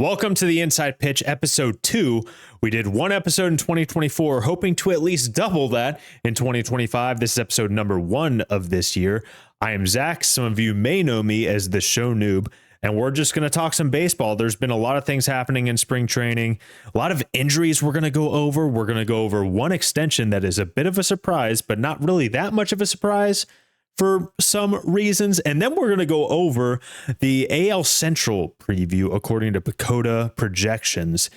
Welcome to the Inside Pitch, episode 2. We did one episode in 2024, hoping to at least double that in 2025. This is episode number 1 of this year. I am Zach. Some of you may know me as the show noob, and we're just going to talk some baseball. There's been a lot of things happening in spring training, a lot of injuries we're going to go over. We're going to go over one extension that is a bit of a surprise, but not really that much of a surprise for some reasons. And then we're going to go over the AL Central preview according to Pecota projections.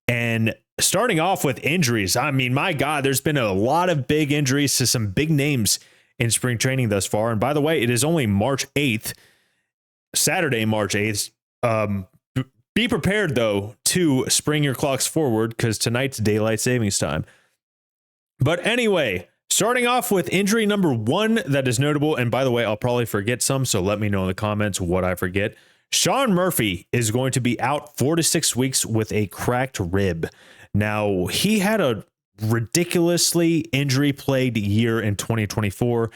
And starting off with injuries, I mean, my God, there's been a lot of big injuries to some big names in spring training thus far. And by the way, it is only March 8th, Saturday, March 8th. Be prepared, though, to spring your clocks forward because tonight's daylight savings time. But anyway, starting off with injury number 1 that is notable, and by the way, I'll probably forget some, so let me know in the comments what I forget. Sean Murphy is going to be out 4 to 6 weeks with a cracked rib. Now, he had a ridiculously injury-plagued year in 2024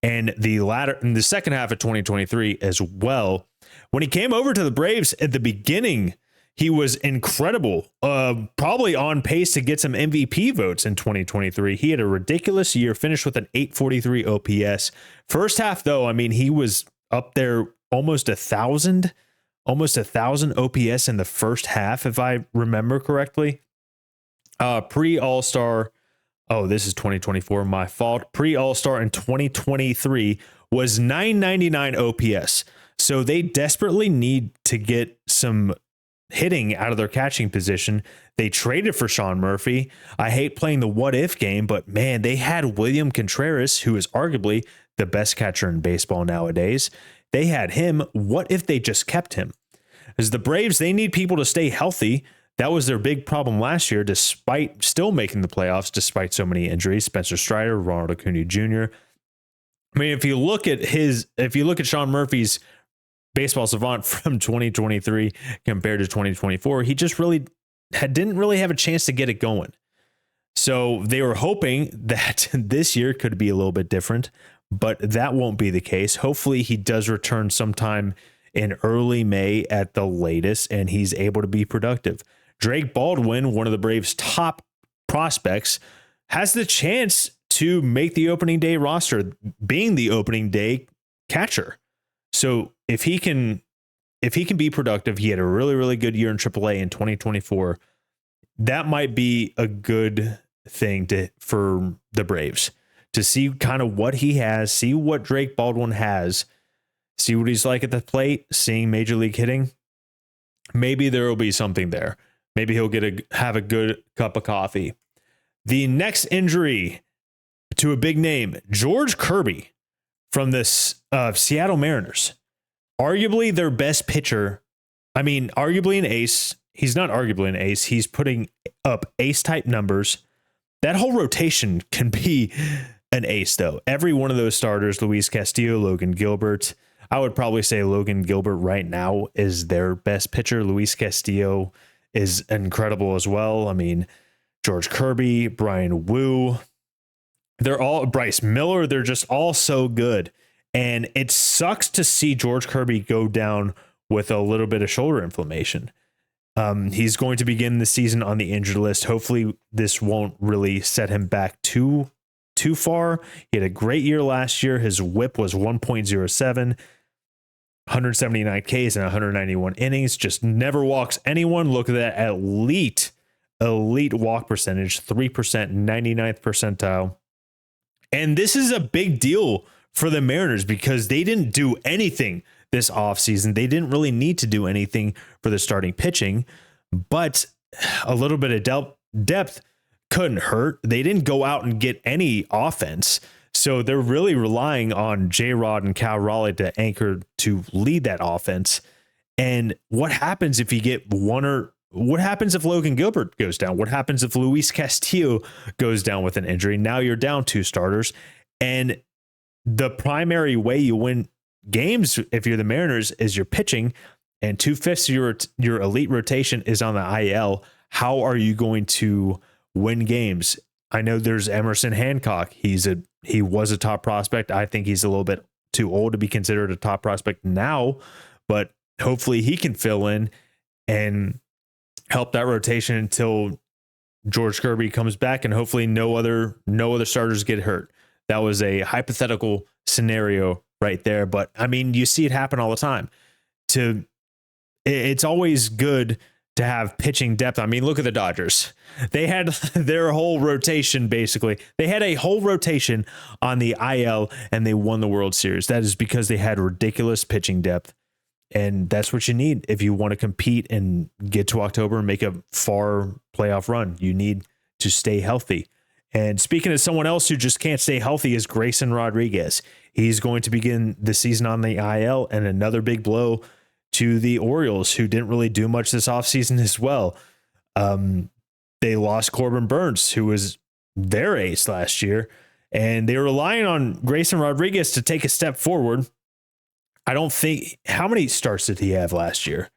and in the second half of 2023 as well. When he came over to the Braves at the beginning, he was incredible, probably on pace to get some MVP votes in 2023. He had a ridiculous year, finished with an 843 OPS. First half, though, I mean, he was up there almost 1,000 OPS in the first half, if I remember correctly. Pre-All-Star, this is 2024, my fault. Pre-All-Star in 2023 was 999 OPS. So they desperately need to get some hitting out of their catching position. They traded for Sean Murphy. I hate playing the what if game, but man, they had William Contreras, who is arguably the best catcher in baseball nowadays. They had him. What if they just kept him? As the Braves, they need people to stay healthy. That was their big problem last year, despite still making the playoffs, despite so many injuries. Spencer Strider, Ronald Acuna Jr. I mean, if you look at Sean Murphy's Baseball Savant from 2023 compared to 2024, he just didn't really have a chance to get it going. So they were hoping that this year could be a little bit different, but that won't be the case. Hopefully he does return sometime in early May at the latest, and he's able to be productive. Drake Baldwin, one of the Braves' top prospects, has the chance to make the opening day roster, being the opening day catcher. So if he can be productive, he had a really, really good year in AAA in 2024. That might be a good thing for the Braves to see kind of what he has, see what Drake Baldwin has, see what he's like at the plate, seeing major league hitting. Maybe there will be something there. Maybe he'll have a good cup of coffee. The next injury to a big name, George Kirby from the Seattle Mariners. Arguably their best pitcher. I mean, arguably an ace. He's not arguably an ace. He's putting up ace-type numbers. That whole rotation can be an ace, though. Every one of those starters, Luis Castillo, Logan Gilbert. I would probably say Logan Gilbert right now is their best pitcher. Luis Castillo is incredible as well. I mean, George Kirby, Brian Wu. They're all Bryce Miller. They're just all so good. And it sucks to see George Kirby go down with a little bit of shoulder inflammation. He's going to begin the season on the injured list. Hopefully this won't really set him back too far. He had a great year last year. His whip was 1.07, 179 Ks and 191 innings. Just never walks anyone. Look at that elite walk percentage, 3%, 99th percentile. And this is a big deal for the Mariners because they didn't do anything this offseason. They didn't really need to do anything for the starting pitching, but a little bit of depth couldn't hurt. They didn't go out and get any offense. So they're really relying on J-Rod and Cal Raleigh to lead that offense. And what happens if you get what happens if Logan Gilbert goes down? What happens if Luis Castillo goes down with an injury? Now you're down 2 starters. And the primary way you win games, if you're the Mariners, is your pitching, and 2/5 of your elite rotation is on the IL. How are you going to win games? I know there's Emerson Hancock. He was a top prospect. I think he's a little bit too old to be considered a top prospect now, but hopefully he can fill in. And help that rotation until George Kirby comes back, and hopefully no other starters get hurt. That was a hypothetical scenario right there, but I mean, you see it happen all the time. It's always good to have pitching depth. I mean, look at the Dodgers. They had their whole rotation, basically. They had a whole rotation on the IL, and they won the World Series. That is because they had ridiculous pitching depth. And that's what you need if you want to compete and get to October and make a far playoff run. You need to stay healthy. And speaking of someone else who just can't stay healthy is Grayson Rodriguez. He's going to begin the season on the IL, and another big blow to the Orioles, who didn't really do much this offseason as well. They lost Corbin Burns, who was their ace last year, and they were relying on Grayson Rodriguez to take a step forward. I don't think, how many starts did he have last year?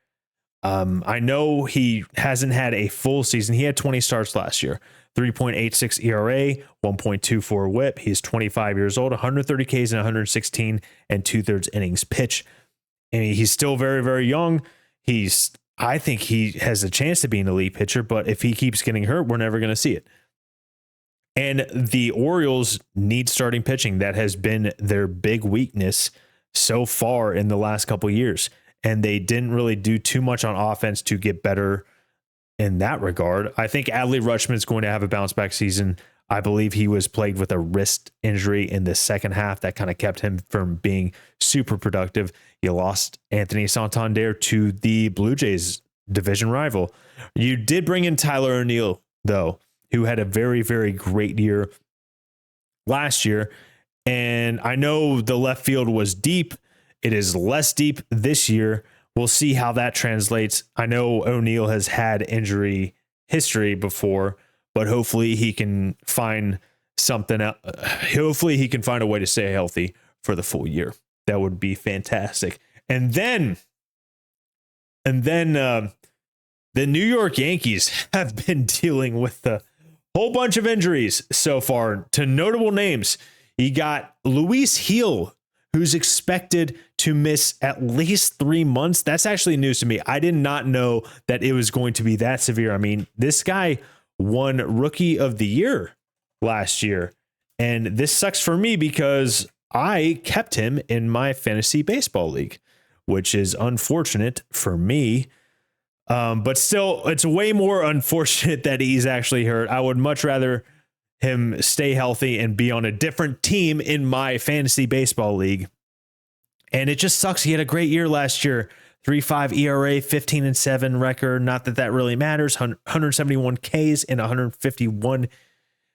I know he hasn't had a full season. He had 20 starts last year, 3.86 ERA, 1.24 whip. He's 25 years old, 130 Ks and 116 and 2/3 innings pitch. And he's still very, very young. I think he has a chance to be an elite pitcher, but if he keeps getting hurt, we're never going to see it. And the Orioles need starting pitching. That has been their big weakness so far in the last couple of years. And they didn't really do too much on offense to get better in that regard. I think Adley Rutschman is going to have a bounce back season. I believe he was plagued with a wrist injury in the second half that kind of kept him from being super productive. You lost Anthony Santander to the Blue Jays division rival. You did bring in Tyler O'Neill, though, who had a very, very great year last year. And I know the left field was deep. It is less deep this year. We'll see how that translates. I know O'Neill has had injury history before, but hopefully he can find something else. Hopefully he can find a way to stay healthy for the full year. That would be fantastic. And then the New York Yankees have been dealing with a whole bunch of injuries so far to notable names. You got Luis Gil, who's expected to miss at least 3 months. That's actually news to me. I did not know that it was going to be that severe. I mean, this guy won Rookie of the Year last year. And this sucks for me because I kept him in my fantasy baseball league, which is unfortunate for me. But still, it's way more unfortunate that he's actually hurt. I would much rather him stay healthy and be on a different team in my fantasy baseball league. And it just sucks. He had a great year last year. 3.5 ERA, 15-7 record. Not that really matters. 171 Ks in 151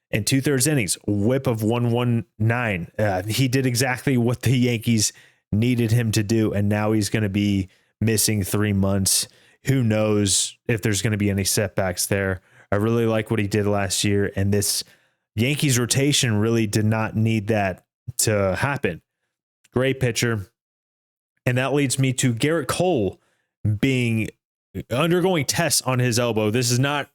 and 2/3 innings. Whip of 119. He did exactly what the Yankees needed him to do, and now he's going to be missing 3 months. Who knows if there's going to be any setbacks there. I really like what he did last year, and this Yankees rotation really did not need that to happen. Great pitcher. And that leads me to Garrett Cole undergoing tests on his elbow. This is not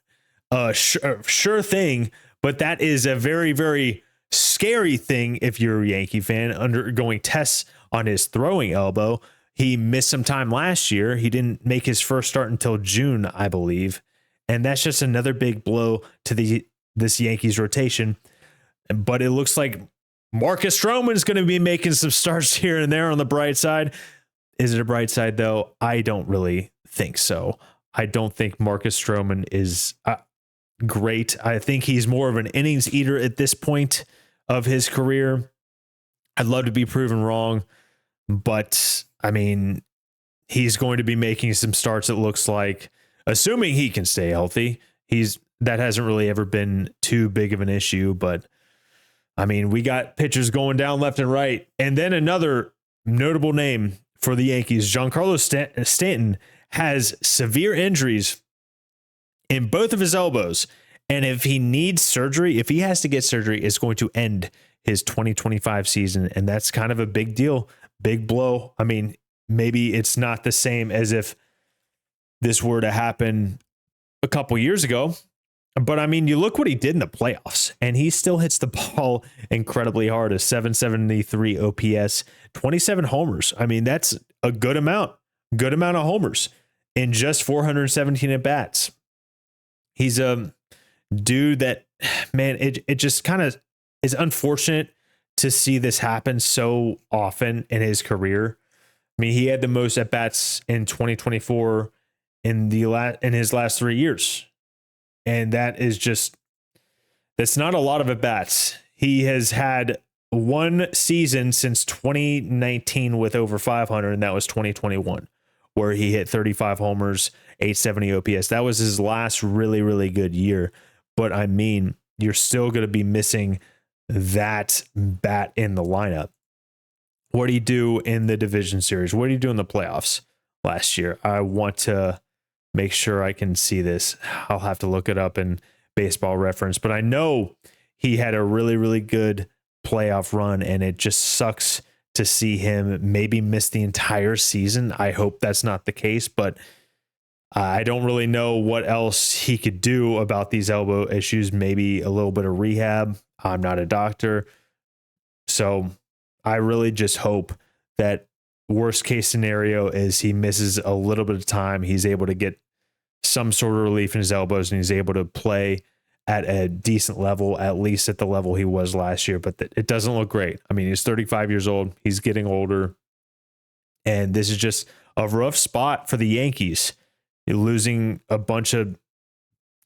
a sure thing, but that is a very, very scary thing if you're a Yankee fan, undergoing tests on his throwing elbow. He missed some time last year. He didn't make his first start until June, I believe. And that's just another big blow to this Yankees rotation. But it looks like Marcus Stroman is going to be making some starts here and there on the bright side. Is it a bright side, though? I don't really think so. I don't think Marcus Stroman is great. I think he's more of an innings eater at this point of his career. I'd love to be proven wrong, but I mean, he's going to be making some starts, it looks like, assuming he can stay healthy. That hasn't really ever been too big of an issue, but I mean, we got pitchers going down left and right. And then another notable name for the Yankees, Giancarlo Stanton, has severe injuries in both of his elbows. And if he needs surgery, if he has to get surgery, it's going to end his 2025 season. And that's kind of a big deal, big blow. I mean, maybe it's not the same as if this were to happen a couple years ago. But I mean, you look what he did in the playoffs, and he still hits the ball incredibly hard. A 773 OPS, 27 homers. I mean, that's a good amount of homers in just 417 at bats. He's a dude that, man, it just kind of is unfortunate to see this happen so often in his career. I mean, he had the most at bats in 2024 in his last 3 years. And that's not a lot of at bats. He has had one season since 2019 with over 500, and that was 2021, where he hit 35 homers, 870 OPS. That was his last really, really good year. But I mean, you're still going to be missing that bat in the lineup. What do you do in the division series? What do you do in the playoffs last year? I want to make sure I can see this. I'll have to look it up in Baseball Reference, but I know he had a really, really good playoff run, and it just sucks to see him maybe miss the entire season. I hope that's not the case, but I don't really know what else he could do about these elbow issues. Maybe a little bit of rehab. I'm not a doctor. So I really just hope that worst case scenario is he misses a little bit of time. He's able to get some sort of relief in his elbows, and he's able to play at a decent level, at least at the level he was last year. But it doesn't look great. I mean, he's 35 years old. He's getting older. And this is just a rough spot for the Yankees. You're losing a bunch of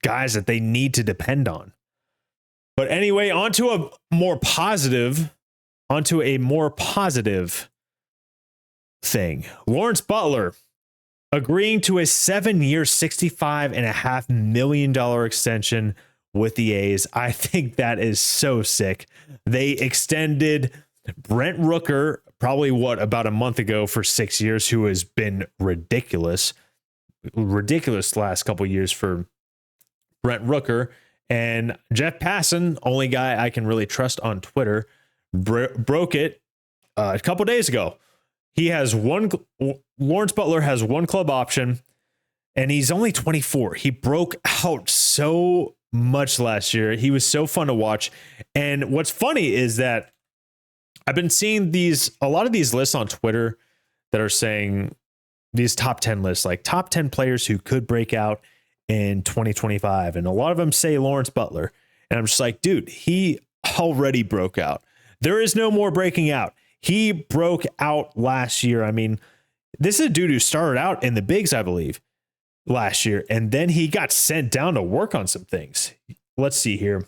guys that they need to depend on. But anyway, onto a more positive thing. Lawrence Butler agreeing to a 7-year, $65.5 million extension with the A's. I think that is so sick. They extended Brent Rooker probably about a month ago for 6 years, who has been ridiculous the last couple of years for Brent Rooker. And Jeff Passan, only guy I can really trust on Twitter, broke it a couple days ago. Lawrence Butler has one club option, and he's only 24. He broke out so much last year. He was so fun to watch. And what's funny is that I've been seeing a lot of these lists on Twitter that are saying these top 10 lists, like top 10 players who could break out in 2025. And a lot of them say Lawrence Butler. And I'm just like, dude, he already broke out. There is no more breaking out. He broke out last year. I mean, this is a dude who started out in the bigs, I believe, last year. And then he got sent down to work on some things. Let's see here.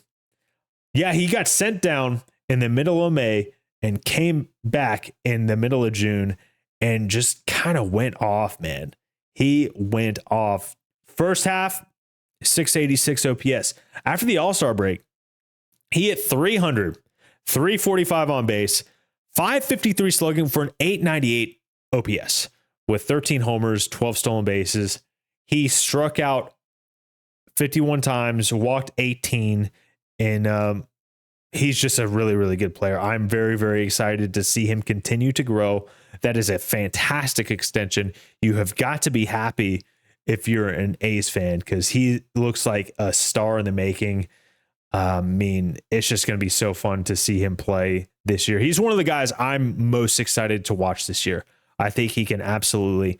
Yeah, he got sent down in the middle of May and came back in the middle of June and just kind of went off, man. He went off. First half, 686 OPS. After the All-Star break, he hit 300, 345 on base, 553 slugging for an 898 OPS with 13 homers, 12 stolen bases. He struck out 51 times, walked 18, and he's just a really, really good player. I'm very, very excited to see him continue to grow. That is a fantastic extension. You have got to be happy if you're an A's fan, because he looks like a star in the making. I mean, it's just going to be so fun to see him play this year. He's one of the guys I'm most excited to watch this year. I think he can absolutely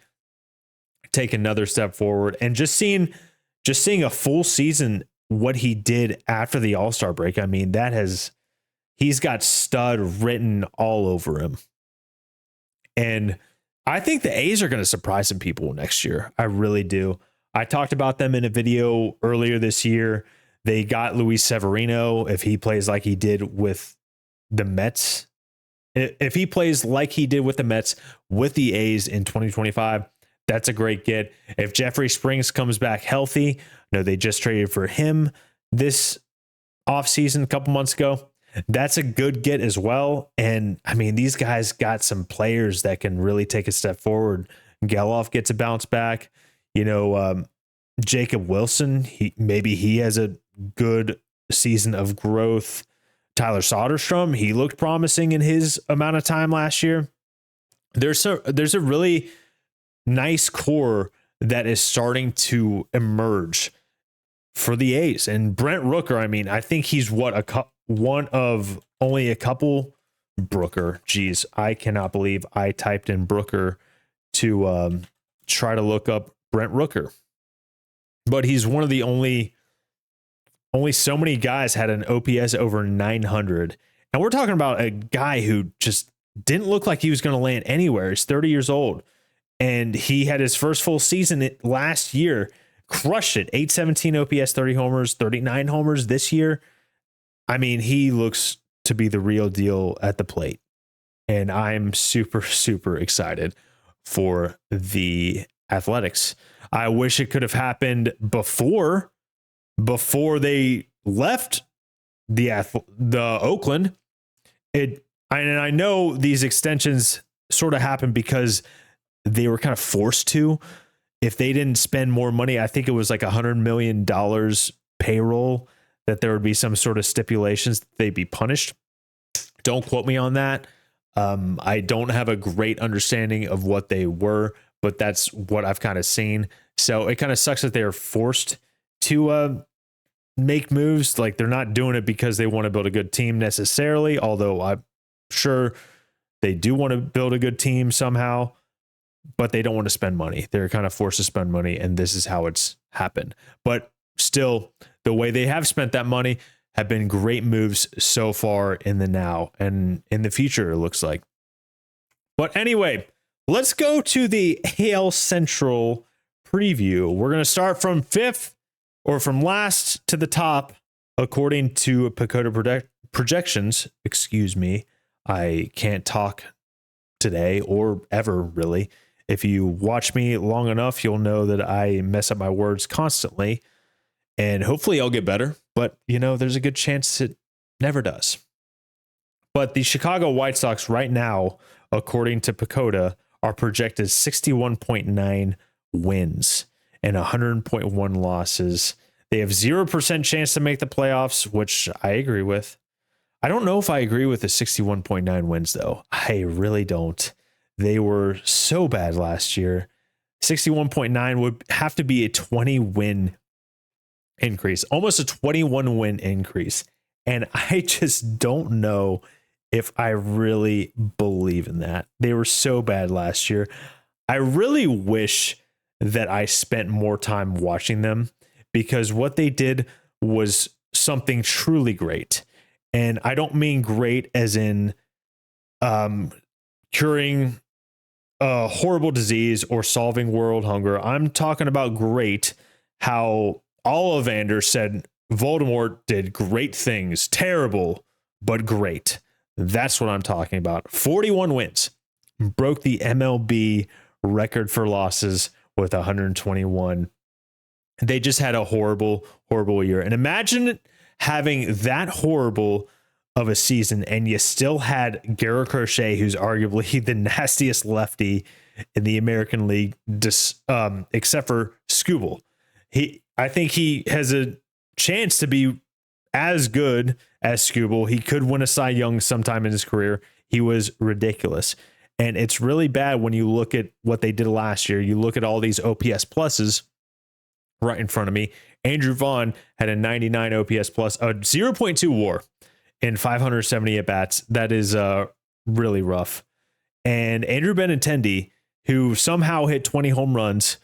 take another step forward. And just seeing a full season, what he did after the All-Star break, I mean, he's got stud written all over him. And I think the A's are going to surprise some people next year. I really do. I talked about them in a video earlier this year. They got Luis Severino. If he plays like he did with the Mets, if he plays like he did with the Mets with the A's in 2025, that's a great get. If Jeffrey Springs comes back healthy, they just traded for him this offseason a couple months ago. That's a good get as well. And I mean, these guys got some players that can really take a step forward. Geloff gets a bounce back. Jacob Wilson, he has a good season of growth. Tyler Soderstrom, he looked promising in his amount of time last year. There's a really nice core that is starting to emerge for the A's. And Brent Rooker, I mean, I think he's one of only a couple. Brooker, geez, I cannot believe I typed in Brooker to try to look up Brent Rooker. But he's one of the only only so many guys had an OPS over 900. And we're talking about a guy who just didn't look like he was going to land anywhere. He's 30 years old. And he had his first full season last year, crushed it. 817 OPS, 30 homers, 39 homers this year. I mean, he looks to be the real deal at the plate. And I'm super, super excited for the Athletics. I wish it could have happened before they left the Oakland. And I know these extensions sort of happened because they were kind of forced to. If they didn't spend more money, I think it was like $100 million payroll, that there would be some sort of stipulations that they'd be punished. Don't quote me on that. I don't have a great understanding of what they were, but that's what I've kind of seen. So it kind of sucks that they're forced to make moves. Like, they're not doing it because they want to build a good team necessarily, although I'm sure they do want to build a good team somehow, but they don't want to spend money. They're kind of forced to spend money, and this is how it's happened. But still, the way they have spent that money have been great moves so far in the now and in the future, it looks like. But anyway, let's go to the AL Central preview. We're going to start from fifth, or from last to the top, according to Pecota projections. Excuse me. I can't talk today or ever, really. If you watch me long enough, you'll know that I mess up my words constantly, and hopefully I'll get better. But, there's a good chance it never does. But the Chicago White Sox right now, according to Pecota, are projected 61.9 wins and 100.1 losses. They have 0% chance to make the playoffs, which I agree with. I don't know if I agree with the 61.9 wins, though. I really don't. They were so bad last year. 61.9 would have to be a 20-win increase, almost a 21-win increase. And I just don't know if I really believe in that. They were so bad last year. I really wish that I spent more time watching them, because what they did was something truly great. And I don't mean great as in curing a horrible disease or solving world hunger. I'm talking about great, how Ollivander said Voldemort did great things, terrible, but great. That's what I'm talking about. 41 wins, broke the MLB record for losses with 121. They just had a horrible, horrible year. And imagine having that horrible of a season, and you still had Garrett Crochet, who's arguably the nastiest lefty in the American League, except for Skubal. I think he has a chance to be as good as Skubal. He could win a Cy Young sometime in his career. He was ridiculous. And it's really bad when you look at what they did last year. You look at all these OPS pluses right in front of me. Andrew Vaughn had a 99 OPS plus, a 0.2 WAR in 570 at bats. That is really rough. And Andrew Benintendi, who somehow hit 20 home runs,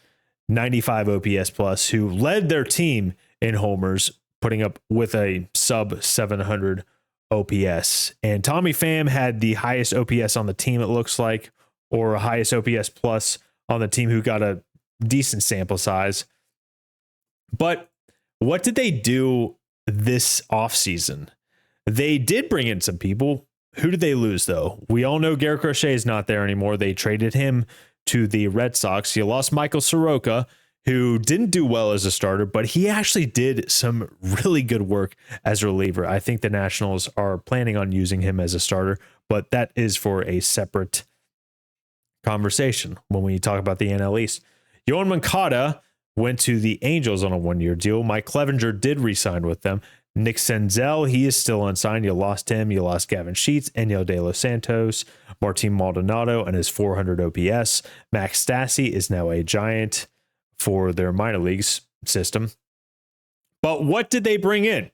95 OPS plus, who led their team in homers, putting up with a sub 700 OPS. And Tommy Pham had the highest OPS on the team, it looks like, or highest OPS plus on the team, who got a decent sample size. But what did they do this offseason? They did bring in some people. Who did they lose, though? We all know Garrett Crochet is not there anymore. They traded him to the Red Sox. You lost Michael Soroka, who didn't do well as a starter, but he actually did some really good work as a reliever. I think the Nationals are planning on using him as a starter, but that is for a separate conversation when we talk about the NL East. Yoan Moncada went to the Angels on a one-year deal. Mike Clevenger did re-sign with them. Nick Senzel, he is still unsigned. You lost him. You lost Gavin Sheets, Enyo De Los Santos, Martin Maldonado, and his 400 OPS. Max Stassi is now a Giant for their minor leagues system. But what did they bring in?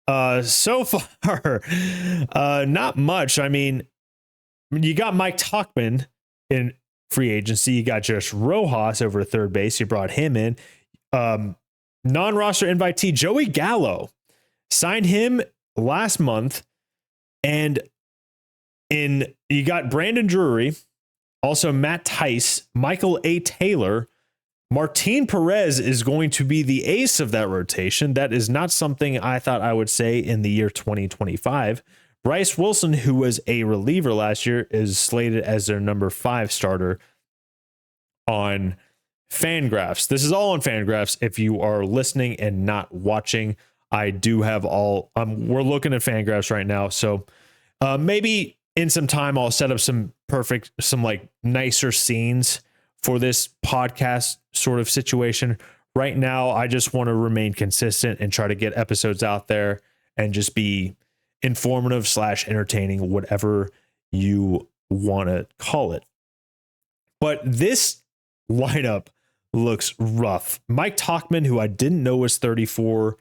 So far, not much. I mean, you got Mike Tauchman in free agency. You got Josh Rojas over third base. You brought him in. Non-roster invitee Joey Gallo Signed him last month. And you got Brandon Drury, also Matt Tice, Michael A. Taylor. Martin Perez is going to be the ace of that rotation. That is not something I thought I would say in the year 2025. Bryce Wilson, who was a reliever last year, is slated as their number 5 starter on Fangraphs. This is all on Fangraphs. If you are listening and not watching, I do have all. We're looking at Fangraphs right now, so maybe in some time I'll set up some like nicer scenes for this podcast sort of situation. Right now, I just want to remain consistent and try to get episodes out there and just be informative / entertaining, whatever you want to call it. But this lineup looks rough. Mike Tauchman, who I didn't know was 34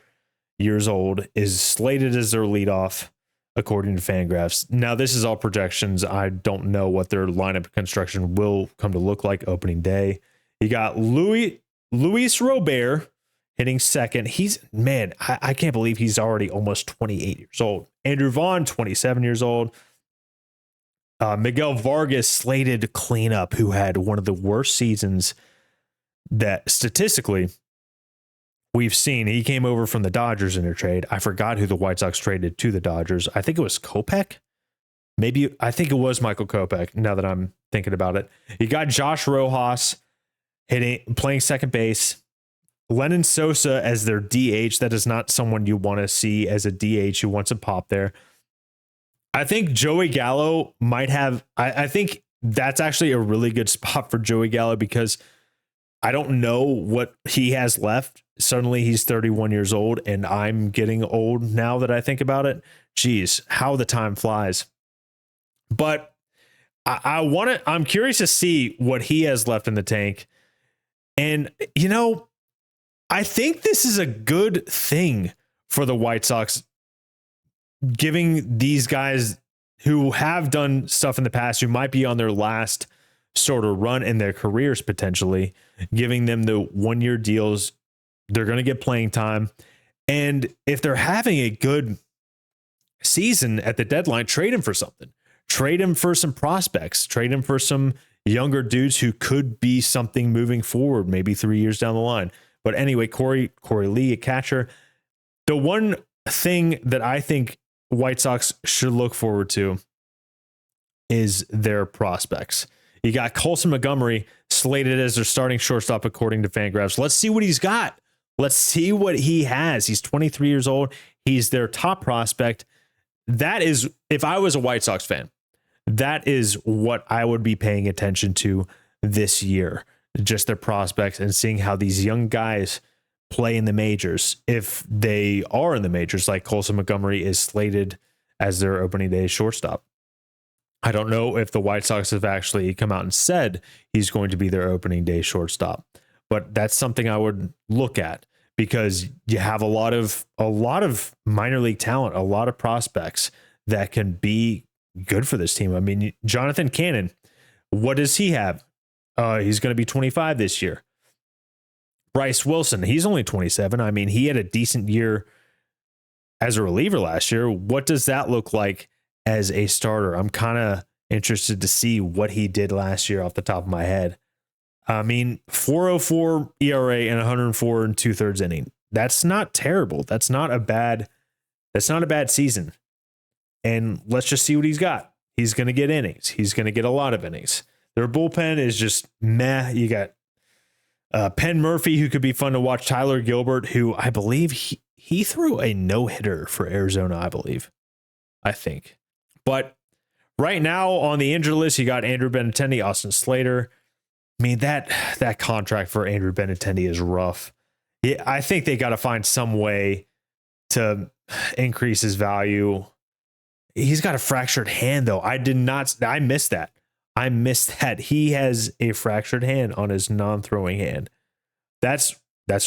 years old, is slated as their leadoff, according to Fangraphs. Now, this is all projections. I don't know what their lineup construction will come to look like opening day. You got Luis Robert hitting second. I can't believe he's already almost 28 years old. Andrew Vaughn, 27 years old. Miguel Vargas slated to clean up, who had one of the worst seasons that statistically we've seen. He came over from the Dodgers in a trade. I forgot who the White Sox traded to the Dodgers. I think it was Kopech. I think it was Michael Kopech, now that I'm thinking about it. You got Josh Rojas playing second base. Lennon Sosa as their DH. That is not someone you want to see as a DH who wants to pop there. I think Joey Gallo might have. I think that's actually a really good spot for Joey Gallo, because I don't know what he has left. Suddenly he's 31 years old, and I'm getting old now that I think about it. Geez, how the time flies. But I'm curious to see what he has left in the tank. And, I think this is a good thing for the White Sox, giving these guys who have done stuff in the past, who might be on their last sort of run in their careers, potentially giving them the 1-year deals. They're going to get playing time. And if they're having a good season at the deadline, trade him for something. Trade him for some prospects. Trade him for some younger dudes who could be something moving forward, maybe 3 years down the line. But anyway, Corey Lee, a catcher. The one thing that I think White Sox should look forward to is their prospects. You got Colson Montgomery slated as their starting shortstop, according to Fangraphs. Let's see what he's got. Let's see what he has. He's 23 years old. He's their top prospect. That is, if I was a White Sox fan, that is what I would be paying attention to this year. Just their prospects and seeing how these young guys play in the majors. If they are in the majors, like Colson Montgomery is slated as their opening day shortstop. I don't know if the White Sox have actually come out and said he's going to be their opening day shortstop, but that's something I would look at, because you have a lot of minor league talent, a lot of prospects that can be good for this team. I mean, Jonathan Cannon, what does he have? He's going to be 25 this year. Bryce Wilson, he's only 27. I mean, he had a decent year as a reliever last year. What does that look like as a starter? I'm kind of interested to see what he did last year off the top of my head. I mean, 4.04 ERA and 104 and 2/3 inning. That's not terrible. That's not a bad season. And let's just see what he's got. He's going to get innings. He's going to get a lot of innings. Their bullpen is just meh. You got Penn Murphy, who could be fun to watch. Tyler Gilbert, who I believe he threw a no-hitter for Arizona, I think. But right now on the injured list, you got Andrew Benintendi, Austin Slater. I mean, that contract for Andrew Benintendi is rough. Yeah, I think they got to find some way to increase his value. He's got a fractured hand, though. I missed that. He has a fractured hand on his non-throwing hand. That's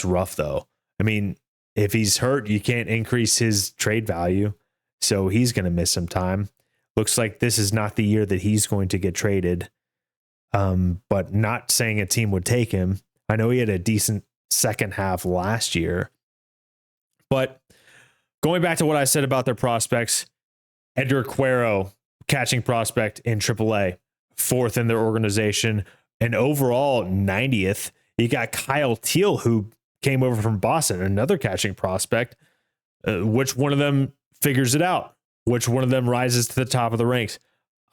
rough, though. I mean, if he's hurt, you can't increase his trade value. So he's going to miss some time. Looks like this is not the year that he's going to get traded. But not saying a team would take him. I know he had a decent second half last year. But going back to what I said about their prospects, Edgar Cuero, catching prospect in AAA, fourth in their organization, and overall 90th. You got Kyle Teal, who came over from Boston, another catching prospect. Which one of them figures it out? Which one of them rises to the top of the ranks?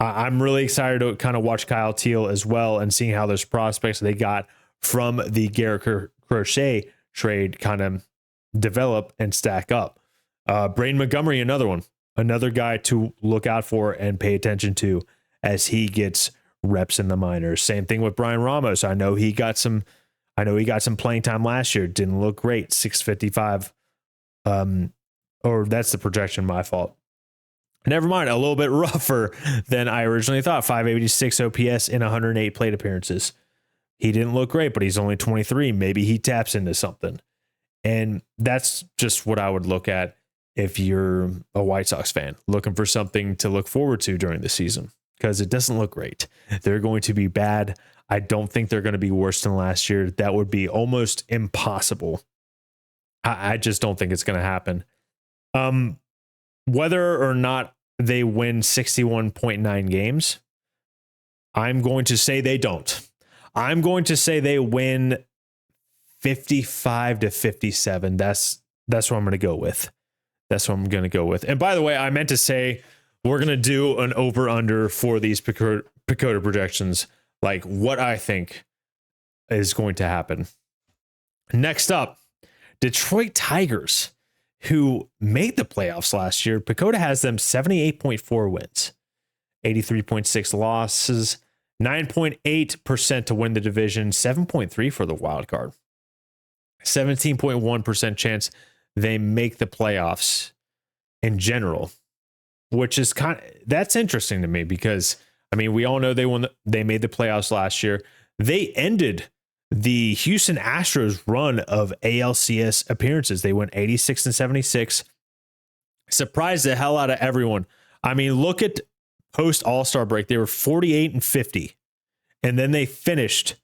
I'm really excited to kind of watch Kyle Teal as well and seeing how those prospects they got from the Garrett Crochet trade kind of develop and stack up. Braden Montgomery, another guy to look out for and pay attention to as he gets reps in the minors. Same thing with Brian Ramos. I know he got some playing time last year. Didn't look great. 655. Or that's the projection, my fault. Never mind, a little bit rougher than I originally thought. 586 OPS in 108 plate appearances. He didn't look great, but he's only 23. Maybe he taps into something. And that's just what I would look at if you're a White Sox fan, looking for something to look forward to during the season, because it doesn't look great. They're going to be bad. I don't think they're going to be worse than last year. That would be almost impossible. I just don't think it's going to happen. Whether or not they win 61.9 games, I'm going to say they don't. I'm going to say they win 55 to 57. That's what I'm going to go with. That's what I'm going to go with. And by the way, I meant to say we're going to do an over-under for these Pecota projections, like what I think is going to happen. Next up, Detroit Tigers, who made the playoffs last year. Pecota has them 78.4 wins, 83.6 losses, 9.8% to win the division, 7.3 for the wild card, 17.1% chance they make the playoffs in general, which is that's interesting to me because I mean we all know they made the playoffs last year. They ended the Houston Astros run of ALCS appearances. They went 86 and 76. Surprised the hell out of everyone. I mean, look at post All-Star break. They were 48 and 50. And then they finished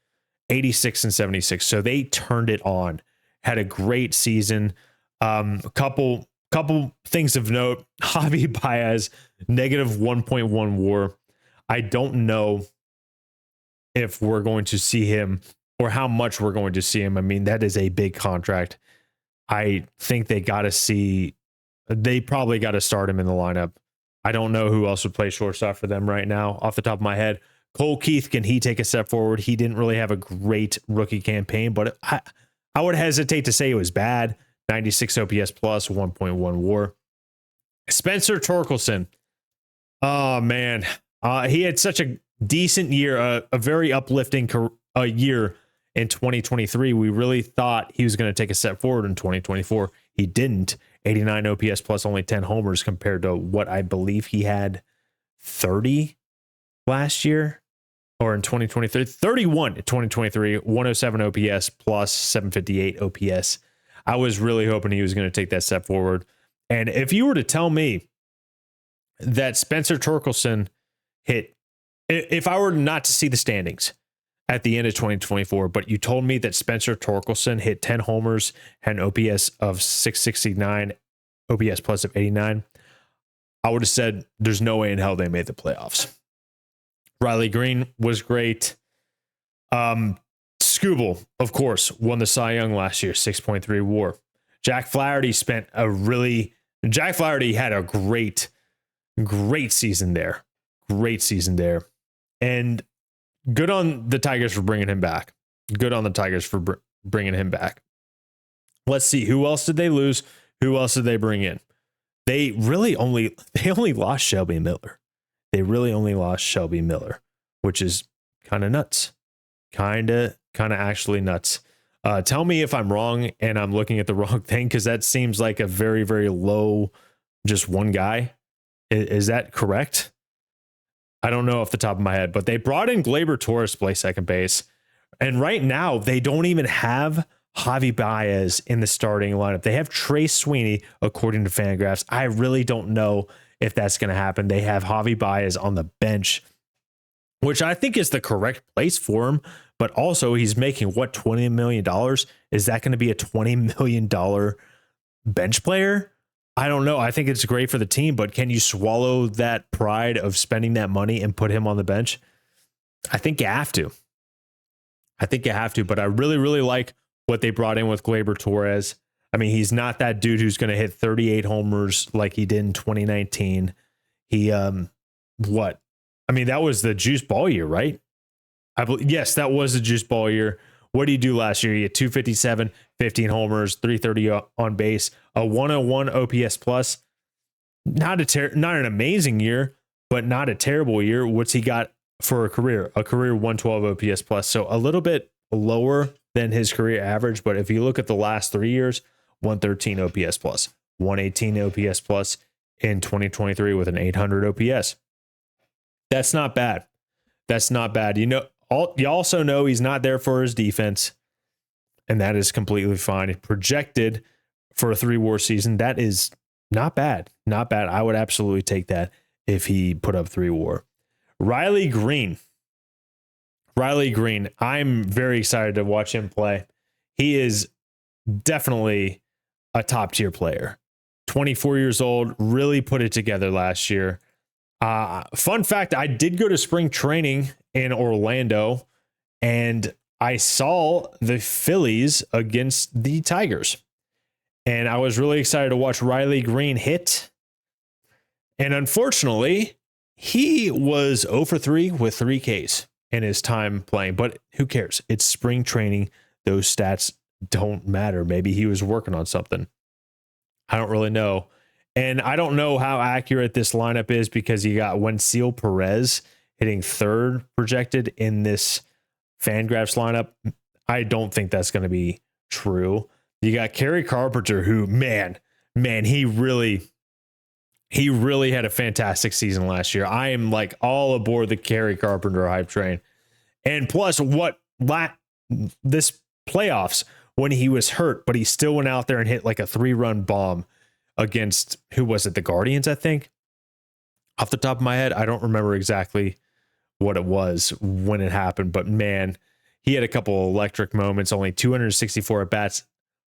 86 and 76. So they turned it on. Had a great season. A couple things of note. Javi Baez, negative 1.1 WAR. I don't know if we're going to see him or how much we're going to see him. I mean, that is a big contract. I think they probably got to start him in the lineup. I don't know who else would play shortstop for them right now off the top of my head. Cole Keith, can he take a step forward? He didn't really have a great rookie campaign, but I would hesitate to say it was bad. 96 OPS plus, 1.1 WAR. Spencer Torkelson. Oh, man. He had such a decent year, a very uplifting year in 2023. We really thought he was going to take a step forward in 2024. He didn't. 89 OPS plus, only 10 homers compared to what I believe he had 30 last year or in 2023. 31 in 2023, 107 OPS plus 758 OPS. I was really hoping he was going to take that step forward. And if you were to tell me that Spencer Torkelson hit, if I were not to see the standings at the end of 2024, but you told me that Spencer Torkelson hit 10 homers, had an OPS of 669, OPS plus of 89, I would have said there's no way in hell they made the playoffs. Riley Green was great. Scooble, of course, won the Cy Young last year, 6.3 WAR. Jack Flaherty had a great season there. Great season there. And good on the Tigers for bringing him back. Good on the Tigers for bringing him back. Let's see. Who else did they lose? Who else did they bring in? They only lost Shelby Miller. They really only lost Shelby Miller, which is kind of nuts. Kind of actually nuts. Tell me if I'm wrong and I'm looking at the wrong thing, because that seems like a very, very low, just one guy. Is that correct? I don't know off the top of my head, but they brought in Gleyber Torres to play second base. And right now, they don't even have Javi Baez in the starting lineup. They have Trey Sweeney, according to Fangraphs. I really don't know if that's going to happen. They have Javi Baez on the bench, which I think is the correct place for him. But also, he's making, $20 million? Is that going to be a $20 million bench player? I don't know. I think it's great for the team, but can you swallow that pride of spending that money and put him on the bench? I think you have to. But I really, really like what they brought in with Gleyber Torres. I mean, he's not that dude who's going to hit 38 homers like he did in 2019. He, what? I mean, that was the juice ball year, right? Yes, that was the juice ball year. What did he do last year? He had 257, 15 homers, 330 on base, a 101 OPS plus. Not an amazing year, but not a terrible year. What's he got for a career? A career 112 OPS plus. So a little bit lower than his career average. But if you look at the last 3 years, 113 OPS plus, 118 OPS plus in 2023 with an 800 OPS. That's not bad. You also know he's not there for his defense, and that is completely fine. Projected for a 3-WAR season, that is not bad. I would absolutely take that if he put up 3-WAR. Riley Green. I'm very excited to watch him play. He is definitely a top tier player. 24 years old, really put it together last year. Fun fact, I did go to spring training in Orlando, and I saw the Phillies against the Tigers. And I was really excited to watch Riley Green hit. And unfortunately, he was 0 for 3 with 3 Ks in his time playing. But who cares? It's spring training. Those stats don't matter. Maybe he was working on something. I don't really know. And I don't know how accurate this lineup is because you got Wenceel Perez hitting 3rd projected in this Fangraphs lineup. I don't think that's going to be true. You got Kerry Carpenter, who, man, he really had a fantastic season last year. I am like all aboard the Kerry Carpenter hype train. And plus, this playoffs when he was hurt, but he still went out there and hit like a 3-run bomb against, who was it? The Guardians, I think. Off the top of my head, I don't remember exactly what it was when it happened, but man, he had a couple electric moments, only 264 at bats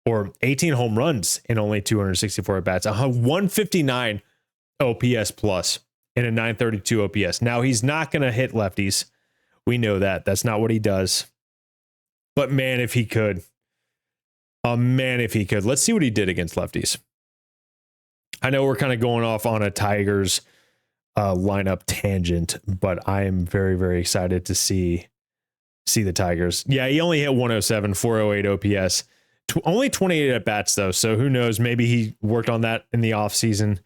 or 18 home runs in only 264 at bats, 159 OPS plus and a 932 OPS. Now he's not going to hit lefties. We know that. That's not what he does. But man, if he could. Let's see what he did against lefties. I know we're kind of going off on a Tigers lineup tangent, but I am very, very excited to see the Tigers. Yeah, he only hit 107, 408 OPS. Only 28 at bats, though. So who knows? Maybe he worked on that in the offseason.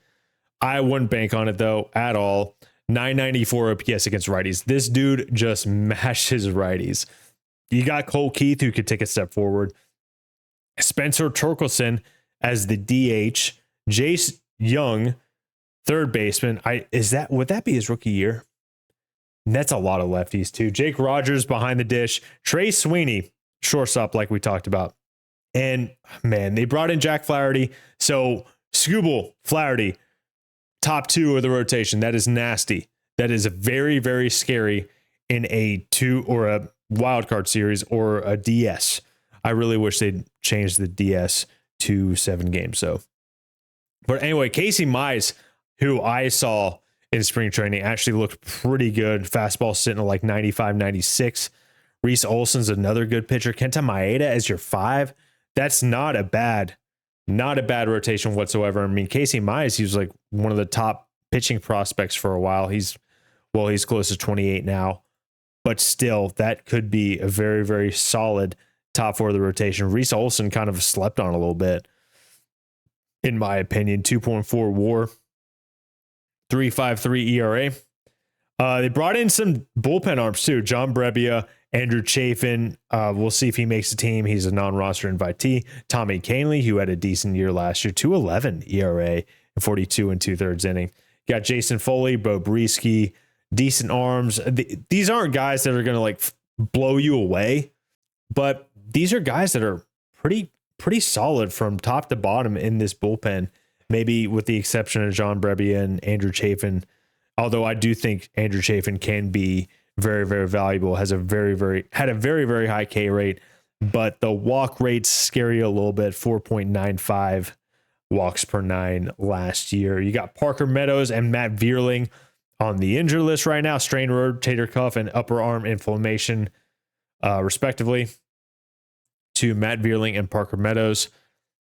I wouldn't bank on it, though, at all. 994 OPS against righties. This dude just mashes righties. You got Cole Keith, who could take a step forward. Spencer Torkelson as the DH. Jace Young, 3rd baseman. Would that be his rookie year? And that's a lot of lefties, too. Jake Rogers behind the dish. Trey Sweeney, shortstop, like we talked about. And, man, they brought in Jack Flaherty. So, Skubal, Flaherty, top 2 of the rotation. That is nasty. That is very, very scary in a 2 or a wild card series or a DS. I really wish they'd change the DS to 7 games. But anyway, Casey Mize, who I saw in spring training, actually looked pretty good. Fastball sitting at like 95, 96. Reese Olson's another good pitcher. Kenta Maeda as your 5. That's not a bad rotation whatsoever. I mean, Casey Mize, he was like one of the top pitching prospects for a while. He's close to 28 now, but still, that could be a very, very solid top 4 of the rotation. Reese Olson kind of slept on a little bit, in my opinion. 2.4 WAR, 3.53 ERA. They brought in some bullpen arms too. John Brebbia, Andrew Chafin. We'll see if he makes the team. He's a non-roster invitee. Tommy Kahnle, who had a decent year last year, 2.11 ERA and 42 2/3 inning. You got Jason Foley, Bo Breesky, decent arms. These aren't guys that are going to like blow you away, but these are guys that are pretty solid from top to bottom in this bullpen, maybe with the exception of John Brebbia and Andrew Chafin. Although I do think Andrew Chafin can be very, very valuable, had a very, very high K rate, but the walk rate's scary a little bit, 4.95. walks per nine last year. You got Parker Meadows and Matt Vierling on the injured list right now, strained rotator cuff and upper arm inflammation, respectively. To Matt Vierling and Parker Meadows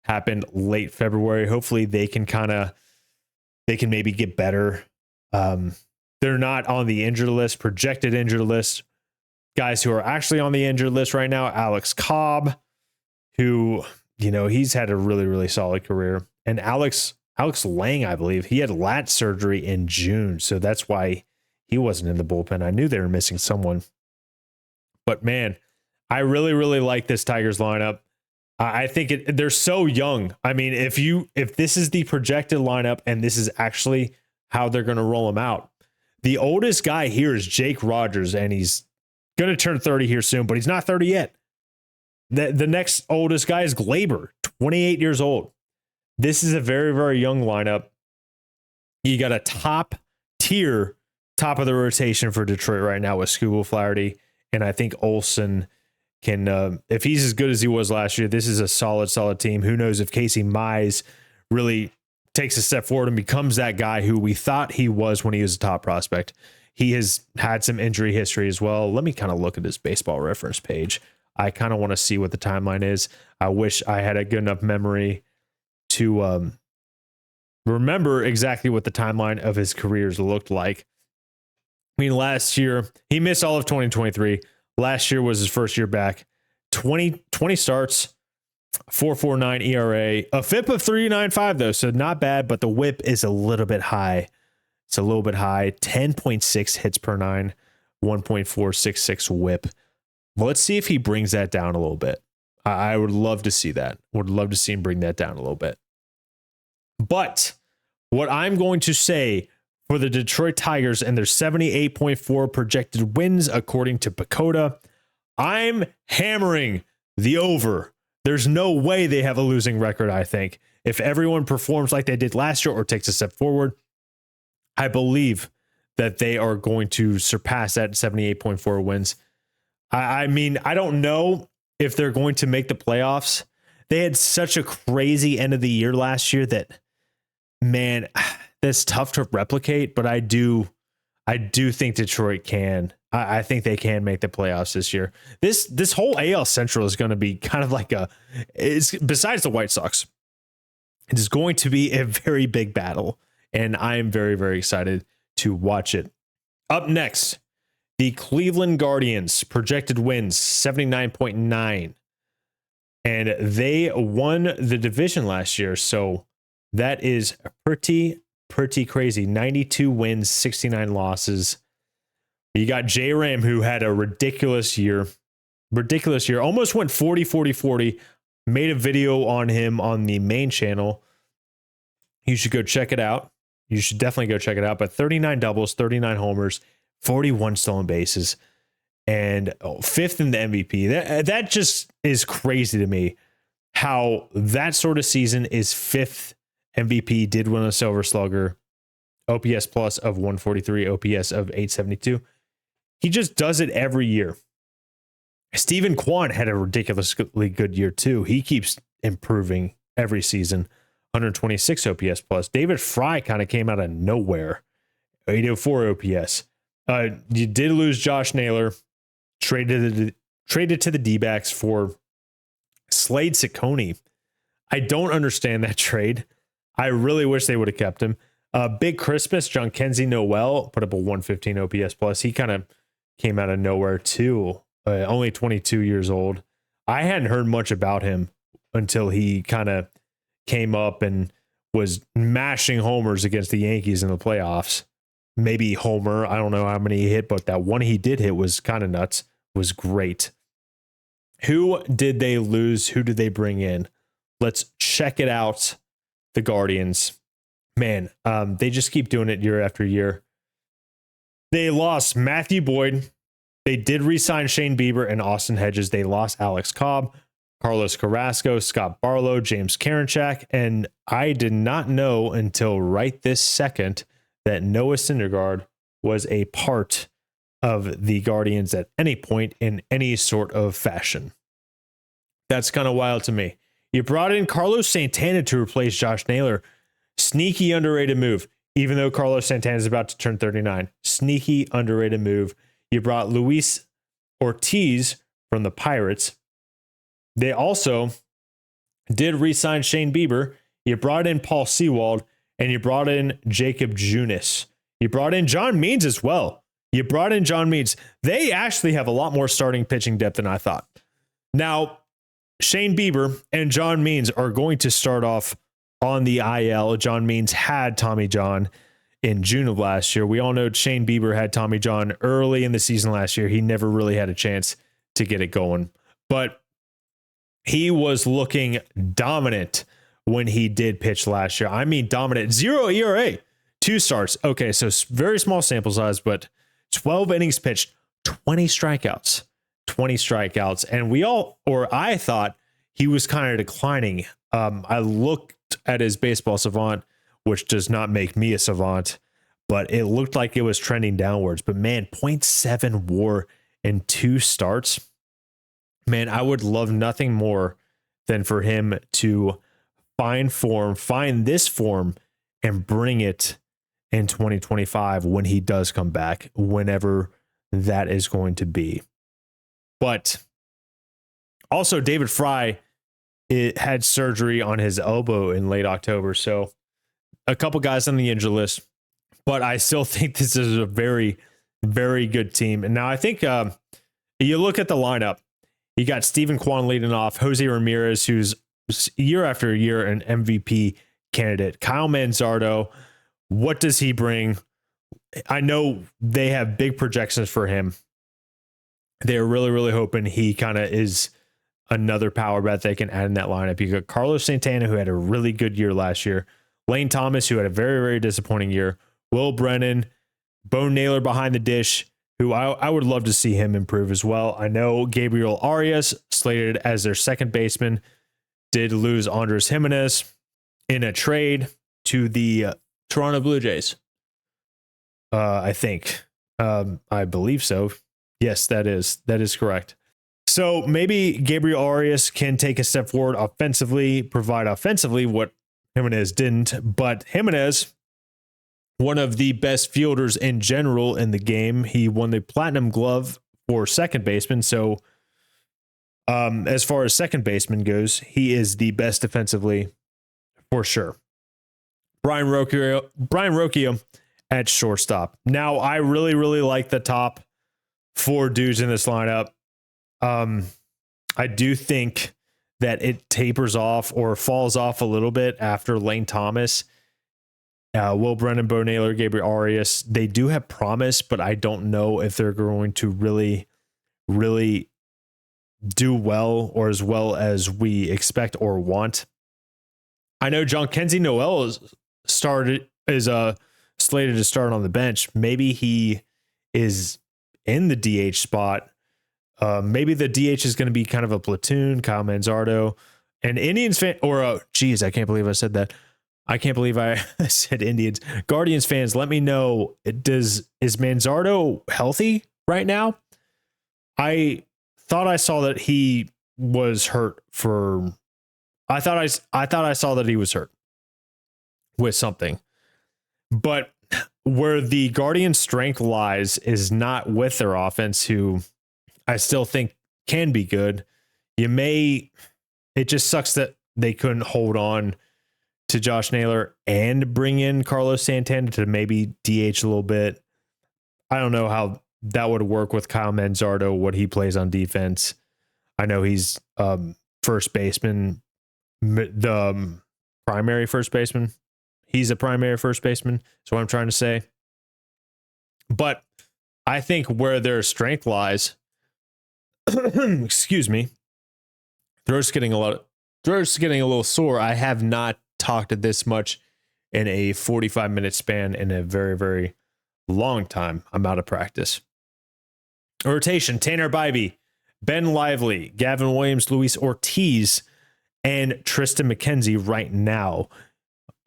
happened late February. Hopefully they can maybe get better. They're not on the injured list, projected injured list. Guys who are actually on the injured list right now, Alex Cobb, who, he's had a really, really solid career. And Alex Lang, I believe, he had lat surgery in June. So that's why he wasn't in the bullpen. I knew they were missing someone. But man, I really, really like this Tigers lineup. I think they're so young. I mean, if this is the projected lineup and this is actually how they're going to roll them out, the oldest guy here is Jake Rogers, and he's going to turn 30 here soon, but he's not 30 yet. The next oldest guy is Glaber, 28 years old. This is a very, very young lineup. You got a top tier, top of the rotation for Detroit right now with Scooble Flaherty, and I think Olsen can, if he's as good as he was last year, this is a solid team. Who knows if Casey Mize really takes a step forward and becomes that guy who we thought he was when he was a top prospect. He has had some injury history as well. Let me kind of look at his baseball reference page. I kind of want to see what the timeline is. I wish I had a good enough memory to remember exactly what the timeline of his careers looked like. I mean, last year, he missed all of 2023. Last year was his first year back. 20 starts, 4.49 ERA, a FIP of 3.95 though, so not bad, but the whip is a little bit high. It's a little bit high. 10.6 hits per nine, 1.466 whip. Well, let's see if he brings that down a little bit. I would love to see that. Would love to see him bring that down a little bit. But what I'm going to say for the Detroit Tigers and their 78.4 projected wins, according to Pecota, I'm hammering the over. There's no way they have a losing record, I think. If everyone performs like they did last year or takes a step forward, I believe that they are going to surpass that 78.4 wins. I mean, I don't know if they're going to make the playoffs. They had such a crazy end of the year last year that, man, that's tough to replicate, but I do think Detroit can. I think they can make the playoffs this year. This whole AL Central is going to be kind of like it's besides the White Sox, it is going to be a very big battle, and I am very, very excited to watch it. Up next, the Cleveland Guardians projected wins 79.9, and they won the division last year, so that is pretty crazy. 92 wins, 69 losses. You got J Ram, who had a ridiculous year, almost went 40-40-40. Made a video on him on the main channel. You should go check it out. You should definitely go check it out. But 39 doubles, 39 homers, 41 stolen bases, and fifth in the MVP. That just is crazy to me. How that sort of season is fifth MVP, did win a Silver Slugger, OPS plus of 143, OPS of 872. He just does it every year. Steven Kwan had a ridiculously good year too. He keeps improving every season. 126 OPS plus. David Fry kind of came out of nowhere. 804 OPS. You did lose Josh Naylor. Traded to the D-backs for Slade Ciccone. I don't understand that trade. I really wish they would have kept him. Big Christmas, John Kenzie Noel put up a 115 OPS plus. He kind of came out of nowhere too. Only 22 years old. I hadn't heard much about him until he kind of came up and was mashing homers against the Yankees in the playoffs. Maybe homer. I don't know how many he hit, but that one he did hit was kind of nuts. Was great. Who did they lose? Who did they bring in? Let's check it out. The Guardians. Man, they just keep doing it year after year. They lost Matthew Boyd. They did re-sign Shane Bieber and Austin Hedges. They lost Alex Cobb, Carlos Carrasco, Scott Barlow, James Karinchak, and I did not know until right this second that Noah Syndergaard was a part of the Guardians at any point in any sort of fashion. That's kind of wild to me. You brought in Carlos Santana to replace Josh Naylor. Sneaky underrated move, even though Carlos Santana is about to turn 39. Sneaky underrated move. You brought Luis Ortiz from the Pirates. They also did re-sign Shane Bieber. You brought in Paul Sewald, and you brought in Jacob Junis. You brought in John Means as well. You brought in John Means. They actually have a lot more starting pitching depth than I thought. Now, Shane Bieber and John Means are going to start off on the IL. John Means had Tommy John in June of last year. We all know Shane Bieber had Tommy John early in the season last year. He never really had a chance to get it going, but he was looking dominant when he did pitch last year. I mean, dominant. 0 ERA, 2 starts. Okay, so very small sample size, but 12 innings pitched, 20 strikeouts. 20 strikeouts. And I thought he was kind of declining. I looked at his baseball savant, which does not make me a savant, but it looked like it was trending downwards. But man, 0.7 WAR in 2 starts. Man, I would love nothing more than for him to find this form, and bring it in 2025 when he does come back, whenever that is going to be. But also, David Fry had surgery on his elbow in late October. So a couple guys on the injury list, but I still think this is a very, very good team. And now I think you look at the lineup, you got Steven Kwan leading off, Jose Ramirez, who's year after year an MVP candidate, Kyle Manzardo. What does he bring? I know they have big projections for him. They're really, really hoping he kind of is another power bat they can add in that lineup. You got Carlos Santana, who had a really good year last year. Lane Thomas, who had a very, very disappointing year. Will Brennan, Bo Naylor behind the dish, who I would love to see him improve as well. I know Gabriel Arias, slated as their second baseman, did lose Andres Jimenez in a trade to the Toronto Blue Jays. I think. I believe so. Yes, that is correct. So maybe Gabriel Arias can take a step forward offensively, provide offensively what Jimenez didn't. But Jimenez, one of the best fielders in general in the game, he won the Platinum Glove for second baseman. So as far as second baseman goes, he is the best defensively for sure. Brian Rocchio at shortstop. Now, I really, really like the top 4 dudes in this lineup. I do think that it tapers off or falls off a little bit after Lane Thomas, Will Brennan, Bo Naylor, Gabriel Arias. They do have promise, but I don't know if they're going to really, really do well or as well as we expect or want. I know John Kenzie Noel is slated to start on the bench. Maybe he is in the DH spot. Maybe the DH is going to be kind of a platoon, Kyle Manzardo, and Indians fan, or I can't believe I said that. I can't believe I said Indians. Guardians fans, let me know. Is Manzardo healthy right now? I thought I saw that he was hurt for. I thought I saw that he was hurt with something, but where the Guardians' strength lies is not with their offense, who I still think can be good. It just sucks that they couldn't hold on to Josh Naylor and bring in Carlos Santana to maybe DH a little bit. I don't know how that would work with Kyle Manzardo, what he plays on defense. I know he's first baseman, the primary first baseman. He's a primary first baseman. That's what I'm trying to say. But I think where their strength lies, excuse me, throat's getting a little sore. I have not talked this much in a 45-minute span in a very, very long time. I'm out of practice. Rotation: Tanner Bybee, Ben Lively, Gavin Williams, Luis Ortiz, and Tristan McKenzie right now.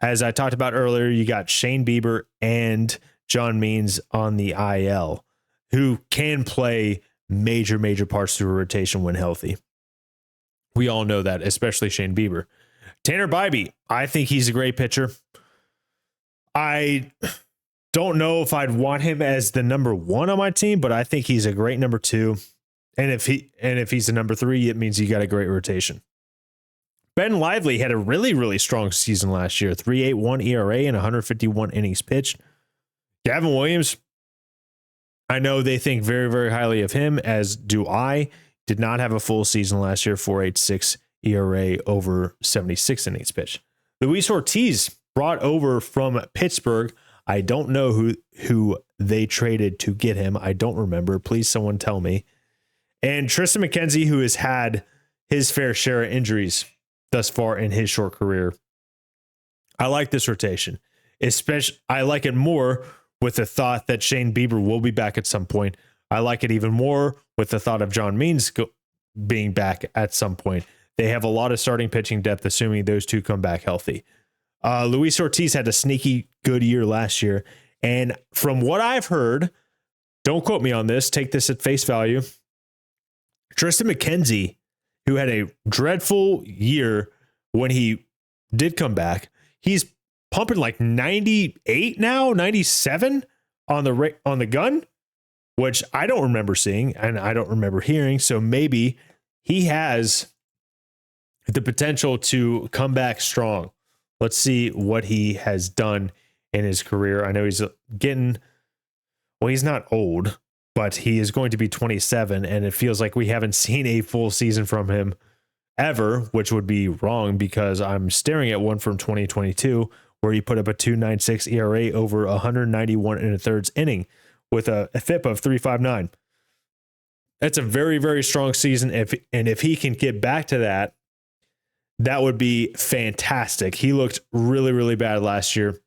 As I talked about earlier, you got Shane Bieber and John Means on the IL, who can play major, major parts through a rotation when healthy. We all know that, especially Shane Bieber. Tanner Bybee, I think he's a great pitcher. I don't know if I'd want him as the number one on my team, but I think he's a great number two. And if he's a number three, it means you got a great rotation. Ben Lively had a really, really strong season last year. 3.81 ERA and 151 innings pitched. Gavin Williams, I know they think very, very highly of him, as do I. Did not have a full season last year. 4.86 ERA over 76 innings pitched. Luis Ortiz, brought over from Pittsburgh. I don't know who they traded to get him. I don't remember. Please, someone tell me. And Tristan McKenzie, who has had his fair share of injuries thus far in his short career. I like this rotation. Especially, I like it more with the thought that Shane Bieber will be back at some point. I like it even more with the thought of John Means being back at some point. They have a lot of starting pitching depth, assuming those two come back healthy. Luis Ortiz had a sneaky good year last year. And from what I've heard, don't quote me on this, take this at face value. Tristan McKenzie, who had a dreadful year when he did come back, he's pumping like 98 now, 97 on the gun, which I don't remember seeing and I don't remember hearing. So maybe he has the potential to come back strong. Let's see what he has done in his career. I know he's he's not old, but he is going to be 27, and it feels like we haven't seen a full season from him ever, which would be wrong because I'm staring at one from 2022 where he put up a 2.96 ERA over 191 and a thirds inning with a FIP of 3.59. That's a very, very strong season. If he can get back to that, that would be fantastic. He looked really, really bad last year,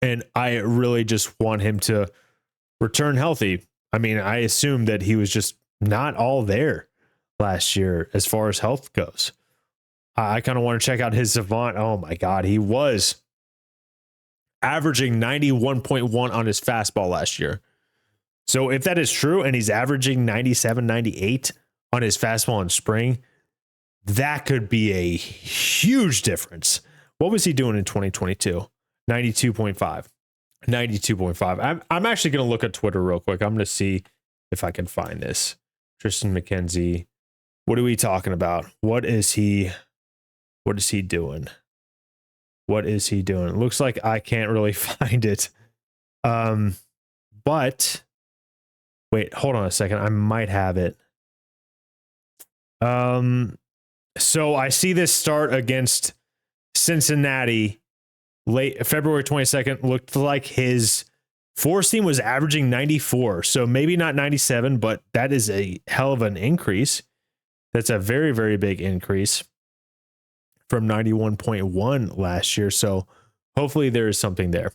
and I really just want him to return healthy. I mean, I assume that he was just not all there last year as far as health goes. I kind of want to check out his Savant. Oh my God, he was averaging 91.1 on his fastball last year. So if that is true and he's averaging 97, 98 on his fastball in spring, that could be a huge difference. What was he doing in 2022? 92.5. 92.5. I'm actually going to look at Twitter real quick. I'm going to see if I can find this. Tristan McKenzie. What are we talking about? What is he doing? What is he doing? It looks like I can't really find it. But wait, hold on a second. I might have it. So I see this start against Cincinnati late February 22nd. Looked like his four seam was averaging 94. So maybe not 97, but that is a hell of an increase. That's a very, very big increase from 91.1 last year. So hopefully there is something there.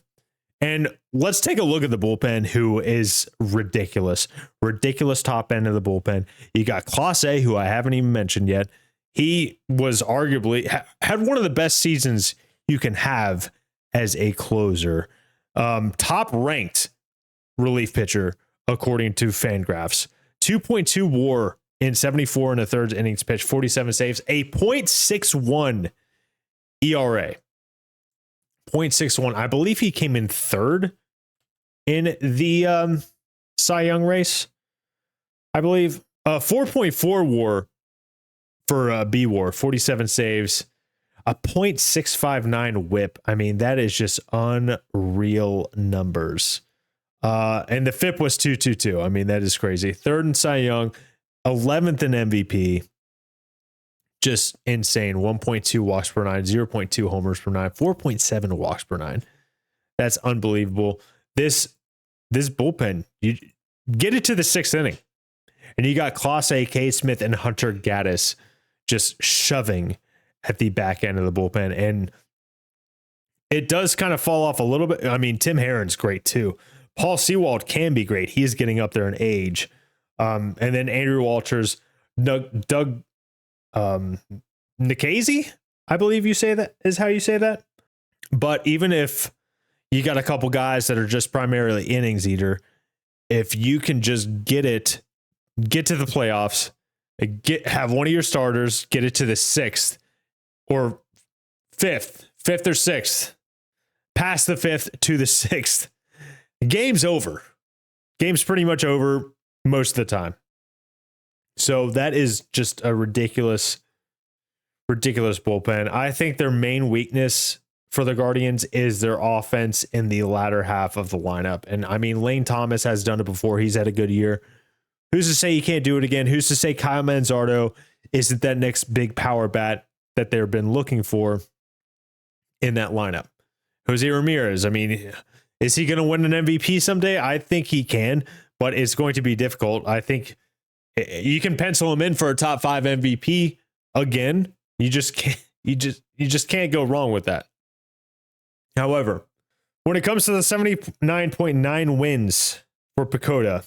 And let's take a look at the bullpen, who is ridiculous. Ridiculous top end of the bullpen. You got Clase, who I haven't even mentioned yet. He was arguably had one of the best seasons you can have as a closer. Top ranked relief pitcher, according to Fangraphs. 2.2 WAR in 74 and a third innings pitched, 47 saves, a .61 ERA. 0.61. I believe he came in third in the Cy Young race. I believe 4.4 WAR for B WAR, 47 saves, a .659 whip. I mean, that is just unreal numbers. And the FIP was 2.22. I mean, that is crazy. Third in Cy Young, 11th in MVP. Just insane. 1.2 walks per nine, 0.2 homers per nine, 4.7 walks per nine. That's unbelievable. This bullpen, you get it to the sixth inning, and you got Clase, K. Smith, and Hunter Gaddis just shoving at the back end of the bullpen. And it does kind of fall off a little bit. I mean, Tim Herron's great too. Paul Sewald can be great. He is getting up there in age. And then Andrew Walters, Doug Nikhazy, I believe you say that is how you say that. But even if you got a couple guys that are just primarily innings eater, if you can just get to the playoffs, Have one of your starters get it to the 6th or 5th or 6th, past the 5th to the 6th. Game's over. Game's pretty much over most of the time. So that is just a ridiculous bullpen. I think their main weakness for the Guardians is their offense in the latter half of the lineup. And I mean, Lane Thomas has done it before. He's had a good year. Who's to say he can't do it again? Who's to say Kyle Manzardo isn't that next big power bat that they've been looking for in that lineup? Jose Ramirez, I mean, is he going to win an MVP someday? I think he can, but it's going to be difficult. I think you can pencil him in for a top 5 MVP again. You just can't go wrong with that. However, when it comes to the 79.9 wins for Pecota,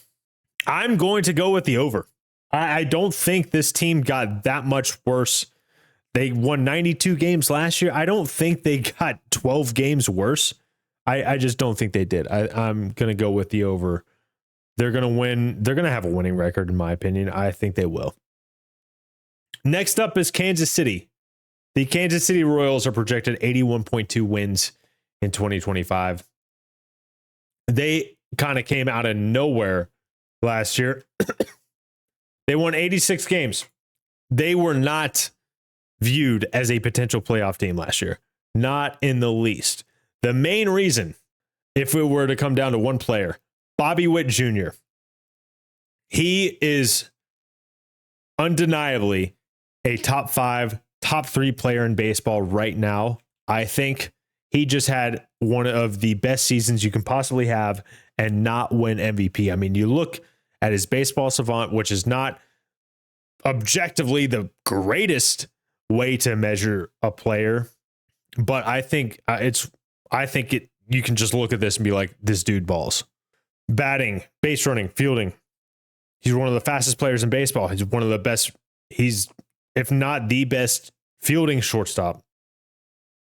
I'm going to go with the over. I don't think this team got that much worse. They won 92 games last year. I don't think they got 12 games worse. I just don't think they did. I'm going to go with the over. They're going to win. They're going to have a winning record, in my opinion. I think they will. Next up is Kansas City. The Kansas City Royals are projected 81.2 wins in 2025. They kind of came out of nowhere last year. They won 86 games. They were not viewed as a potential playoff team last year. Not in the least. The main reason, if it were to come down to one player, Bobby Witt Jr., he is undeniably a top 5, top 3 player in baseball right now. I think he just had one of the best seasons you can possibly have and not win MVP. I mean, you look at his baseball savant, which is not objectively the greatest way to measure a player, but I think you can just look at this and be like, this dude balls. Batting, base running, fielding. He's one of the fastest players in baseball. He's one of the best. He's, if not the best, fielding shortstop.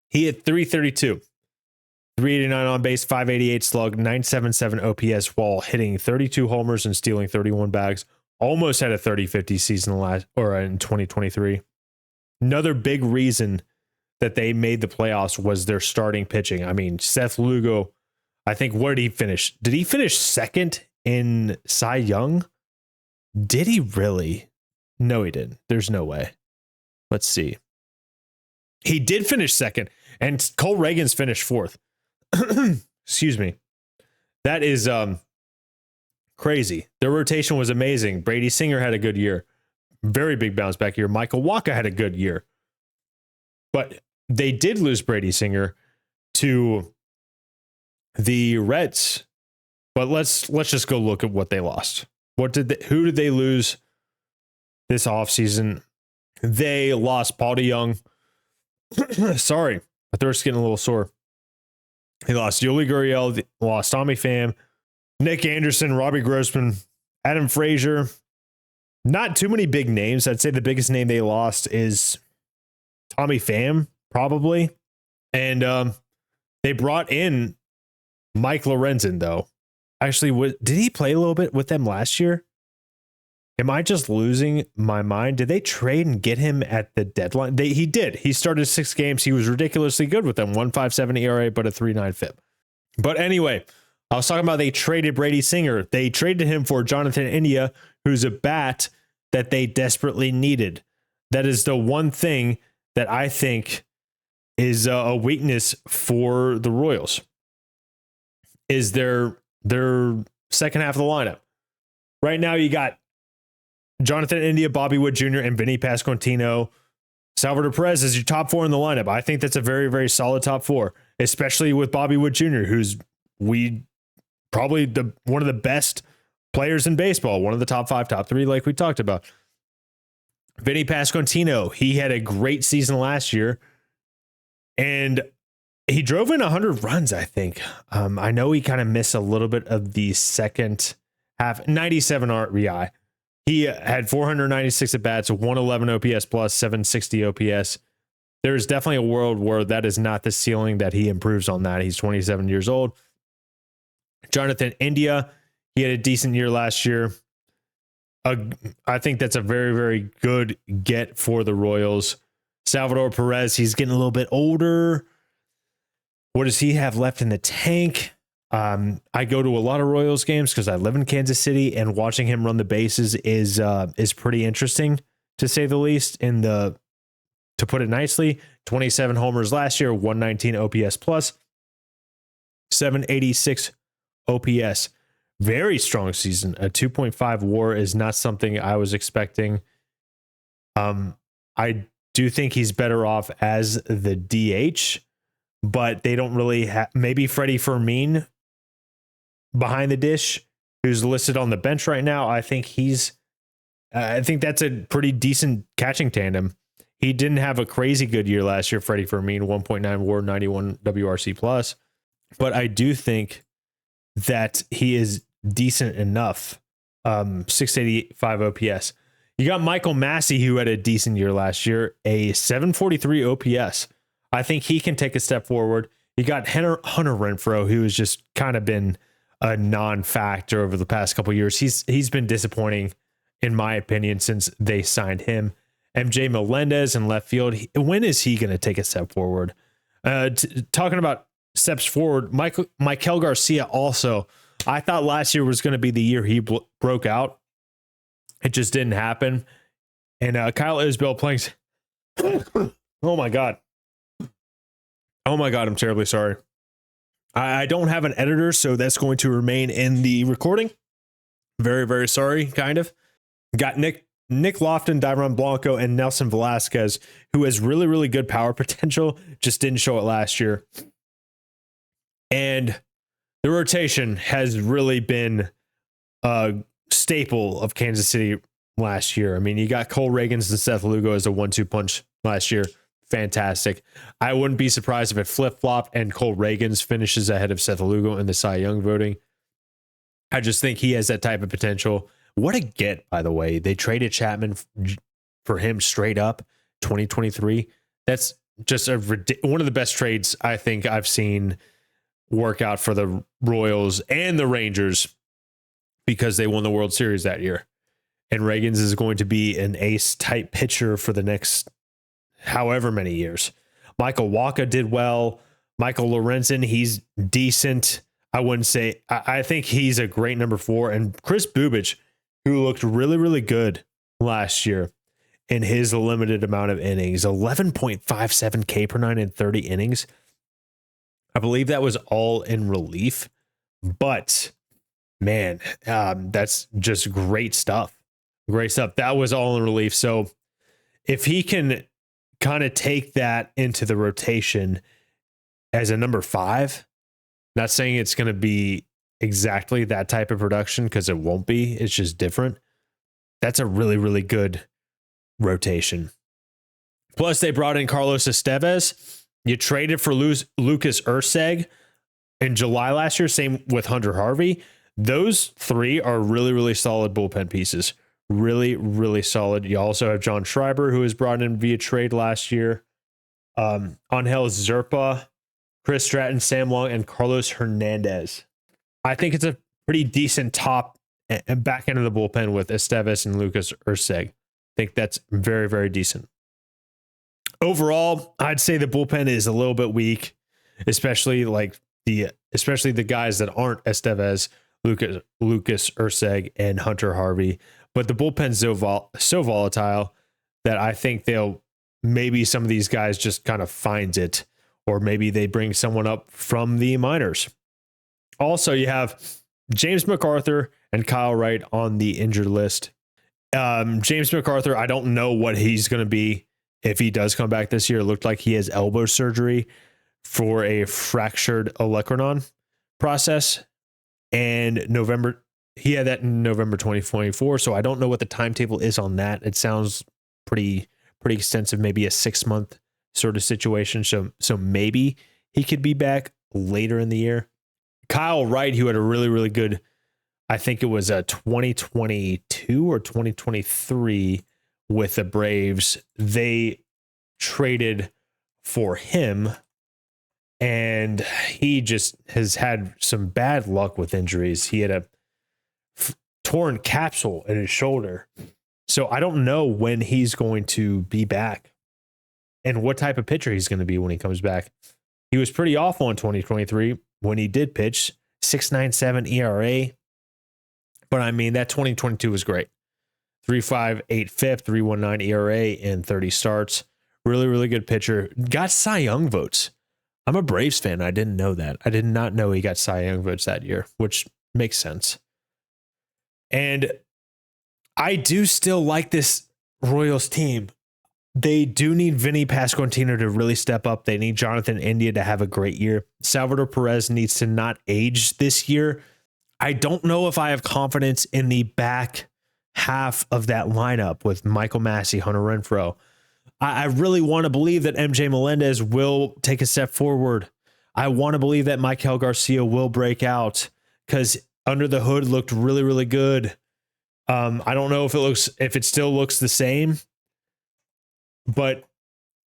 He hit 332, 389 on base, 588 slug, 977 OPS while hitting 32 homers and stealing 31 bags. Almost had a 30-50 season in 2023. Another big reason that they made the playoffs was their starting pitching. I mean, Seth Lugo, I think, where did he finish? Did he finish second in Cy Young? Did he really? No, he didn't. There's no way. Let's see. He did finish second, and Cole Reagan's finished 4th. Excuse me. That is crazy. Their rotation was amazing. Brady Singer had a good year. Very big bounce back year. Michael Wacha had a good year. But they did lose Brady Singer to the Reds. But let's just go look at what they lost. Who did they lose this offseason? They lost Paul DeYoung. Sorry, my throat's getting a little sore. He lost Yuli Gurriel, lost Tommy Pham, Nick Anderson, Robbie Grossman, Adam Frazier. Not too many big names. I'd say the biggest name they lost is Tommy Pham, probably. And they brought in Mike Lorenzen, though. Actually, did he play a little bit with them last year? Am I just losing my mind? Did they trade and get him at the deadline? He did. He started 6 games. He was ridiculously good with them. 1.57 ERA, but a 3.9 FIP. But anyway, I was talking about they traded Brady Singer. They traded him for Jonathan India, who's a bat that they desperately needed. That is the one thing that I think is a weakness for the Royals, is their second half of the lineup. Right now, you got Jonathan India, Bobby Witt Jr., and Vinny Pasquantino. Salvador Perez is your top 4 in the lineup. I think that's a very, very solid top 4, especially with Bobby Witt Jr., who's probably one of the best players in baseball, one of the top 5, top 3, like we talked about. Vinny Pasquantino, he had a great season last year, and he drove in 100 runs, I think. I know he kind of missed a little bit of the second half, 97 RBI. He had 496 at bats, 111 OPS plus, 760 OPS. There's definitely a world where that is not the ceiling, that he improves on that. He's 27 years old. Jonathan India, he had a decent year last year. a I think that's a very, very good get for the Royals. Salvador Perez, he's getting a little bit older. What does he have left in the tank? I go to a lot of Royals games because I live in Kansas City, and watching him run the bases is pretty interesting, to say the least. To put it nicely, 27 homers last year, 119 OPS plus, 786 OPS. Very strong season. A 2.5 WAR is not something I was expecting. I do think he's better off as the DH, but they don't really have. Maybe Freddie Fermin behind the dish, who's listed on the bench right now. I think that's a pretty decent catching tandem. He didn't have a crazy good year last year, Freddie Fermin, 1.9 WAR, 91 WRC plus, but I do think that he is decent enough. 685 OPS. You got Michael Massey, who had a decent year last year, a 743 OPS. I think he can take a step forward. You got Hunter Renfroe, who has just kind of been a non-factor over the past couple of years. He's been disappointing, in my opinion, since they signed him. MJ Melendez in left field. When is he going to take a step forward? Talking about steps forward, Michael Garcia also. I thought last year was going to be the year he broke out. It just didn't happen. And Kyle Isbell playing. Oh my God. Oh my God. I'm terribly sorry. I don't have an editor, so that's going to remain in the recording. Very, very sorry, kind of. Got Nick Lofton, Dairon Blanco, and Nelson Velasquez, who has really, really good power potential, just didn't show it last year. And the rotation has really been a staple of Kansas City last year. I mean, you got Cole Reagans and Seth Lugo as a 1-2 punch last year. Fantastic. I wouldn't be surprised if it flip-flopped and Cole Reagans finishes ahead of Seth Lugo in the Cy Young voting. I just think he has that type of potential. What a get, by the way. They traded Chapman for him straight up 2023. That's just one of the best trades I think I've seen work out for the Royals and the Rangers, because they won the World Series that year. And Reagans is going to be an ace-type pitcher for the next however many years. Michael Wacha did well. Michael Lorenzen, he's decent. I wouldn't say, I think he's a great number 4. And Chris Bubich, who looked really, really good last year in his limited amount of innings, 11.57 K per 9 in 30 innings. I believe that was all in relief, but man, that's just great stuff. Great stuff. That was all in relief. So if he can kind of take that into the rotation as a number 5, not saying it's going to be exactly that type of production, because it won't be. It's just different. That's a really, really good rotation. Plus, they brought in Carlos Estevez. You traded for Lucas Urseg in July last year. Same with Hunter Harvey. Those 3 are really, really solid bullpen pieces. Really, really solid. You also have John Schreiber, who was brought in via trade last year. Angel Zerpa, Chris Stratton, Sam Long, and Carlos Hernandez. I think it's a pretty decent top and back end of the bullpen with Estevez and Lucas Urseg. I think that's very, very decent. Overall, I'd say the bullpen is a little bit weak, especially the guys that aren't Estevez, Lucas Urseg, and Hunter Harvey. But the bullpen's so volatile that I think maybe some of these guys just kind of finds it, or maybe they bring someone up from the minors. Also, you have James MacArthur and Kyle Wright on the injured list. James MacArthur, I don't know what he's going to be if he does come back this year. It looked like he has elbow surgery for a fractured olecranon process. And he had that in November 2024. So I don't know what the timetable is on that. It sounds pretty extensive, maybe a 6-month sort of situation. So maybe he could be back later in the year. Kyle Wright, who had a really, really good, I think it was a 2022 or 2023 with the Braves. They traded for him, and he just has had some bad luck with injuries. He had torn capsule in his shoulder. So I don't know when he's going to be back and what type of pitcher he's going to be when he comes back. He was pretty awful in 2023 when he did pitch, 6.97 ERA. But I mean, that 2022 was great. 3.58 FIP, 3.19 ERA in 30 starts. Really, really good pitcher. Got Cy Young votes. I'm a Braves fan. I didn't know that. I did not know he got Cy Young votes that year, which makes sense. And I do still like this Royals team. They do need Vinny Pasquantino to really step up. They need Jonathan India to have a great year. Salvador Perez needs to not age this year. I don't know if I have confidence in the back half of that lineup with Michael Massey, Hunter Renfroe. I really want to believe that MJ Melendez will take a step forward. I want to believe that Michael Garcia will break out because under the hood looked really, really good. I don't know if it still looks the same, but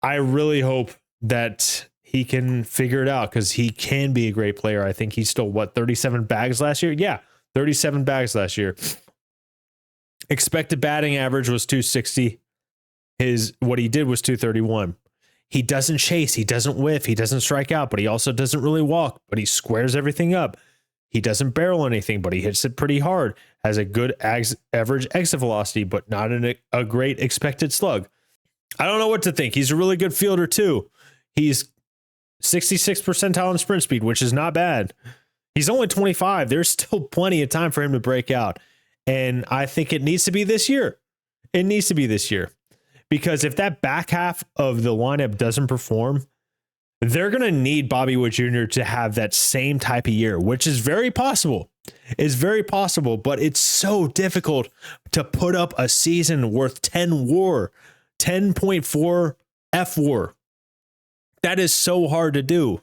I really hope that he can figure it out because he can be a great player. I think he stole 37 bags last year? Yeah, 37 bags last year. Expected batting average was 260. What he did was 231. He doesn't chase, he doesn't whiff, he doesn't strike out, but he also doesn't really walk, but he squares everything up. He doesn't barrel anything, but he hits it pretty hard. Has a good average exit velocity, but not a great expected slug. I don't know what to think. He's a really good fielder too. He's 66th percentile in sprint speed, which is not bad. He's only 25. There's still plenty of time for him to break out. And I think it needs to be this year. It needs to be this year. Because if that back half of the lineup doesn't perform, they're going to need Bobby Witt Jr. to have that same type of year, which is very possible. It's very possible, but it's so difficult to put up a season worth 10 WAR, 10.4 F WAR. That is so hard to do.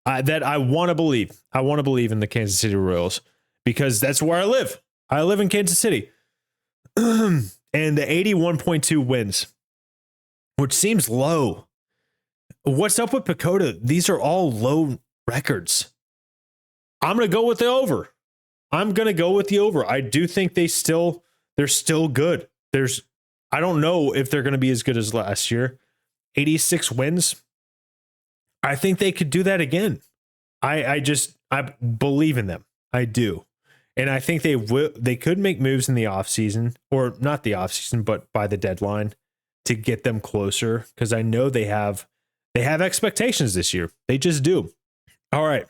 That I want to believe. I want to believe in the Kansas City Royals because that's where I live. I live in Kansas City. And the 81.2 wins, which seems low. What's up with Pecota? These are all low records. I'm going to go with the over. I do think they're still good. I don't know if they're going to be as good as last year. 86 wins. I think they could do that again. I believe in them. I do. And I think they could make moves in the offseason, or not the offseason, but by the deadline to get them closer. Because I know they have expectations this year. They just do. All right.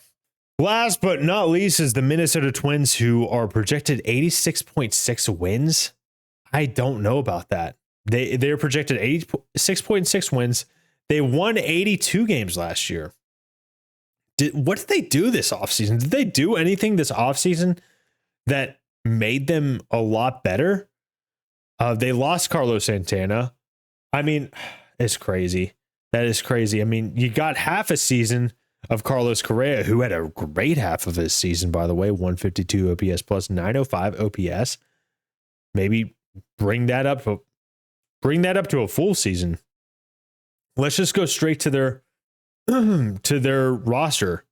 Last but not least is the Minnesota Twins, who are projected 86.6 wins. I don't know about that. They're projected 86.6 wins. They won 82 games last year. What did they do this offseason? Did they do anything this offseason that made them a lot better? They lost Carlos Santana. I mean, it's crazy. That is crazy. I mean, you got half a season of Carlos Correa, who had a great half of his season, by the way, 152 OPS plus 905 OPS. Maybe bring that up to a full season. Let's just go straight to their roster.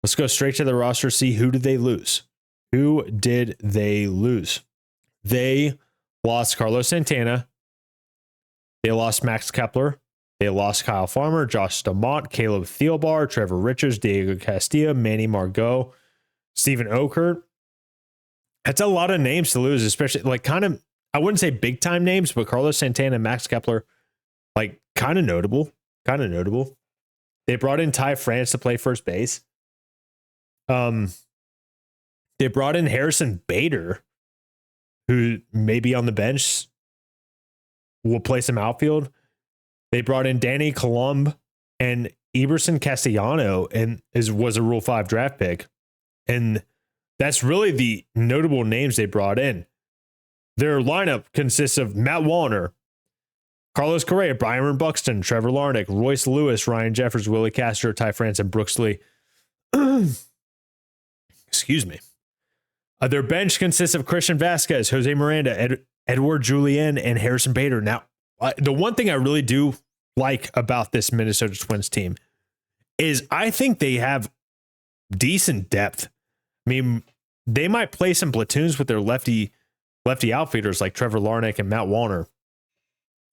Let's go straight to the roster. See, who did they lose? Who did they lose? They lost Carlos Santana. They lost Max Kepler. They lost Kyle Farmer, Josh DeMont, Caleb Thielbar, Trevor Richards, Diego Castillo, Manny Margot, Stephen Okert. That's a lot of names to lose, especially I wouldn't say big time names, but Carlos Santana, Max Kepler, kind of notable. They brought in Ty France to play first base. They brought in Harrison Bader, who may be on the bench, will play some outfield. They brought in Danny Colomb and Eberson Castellano, and was a Rule 5 draft pick. And that's really the notable names they brought in. Their lineup consists of Matt Wallner, Carlos Correa, Byron Buxton, Trevor Larnach, Royce Lewis, Ryan Jeffers, Willie Castro, Ty France, and Brooks Lee. Excuse me. Their bench consists of Christian Vasquez, Jose Miranda, Edward Julien, and Harrison Bader. Now, the one thing I really do like about this Minnesota Twins team is I think they have decent depth. I mean, they might play some platoons with their lefty outfielders like Trevor Larnach and Matt Wallner.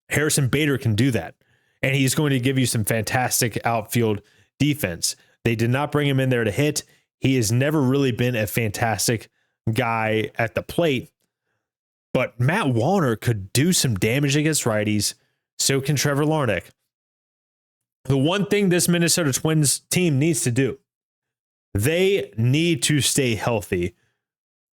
Harrison Bader can do that, and he's going to give you some fantastic outfield defense. They did not bring him in there to hit. He has never really been a fantastic guy at the plate, but Matt Wallner could do some damage against righties. So can Trevor Larnach. The one thing this Minnesota Twins team needs to do, they need to stay healthy.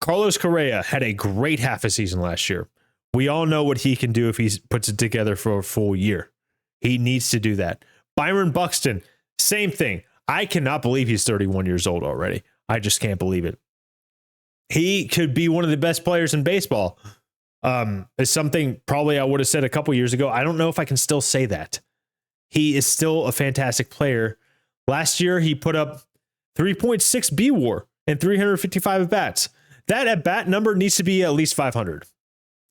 Carlos Correa had a great half a season last year. We all know what he can do if he puts it together for a full year. He needs to do that. Byron Buxton, same thing. I cannot believe he's 31 years old already. I just can't believe it. He could be one of the best players in baseball. Is something probably I would have said a couple years ago. I don't know if I can still say that. He is still a fantastic player. Last year, he put up 3.6 B WAR and 355 at-bats. That at-bat number needs to be at least 500,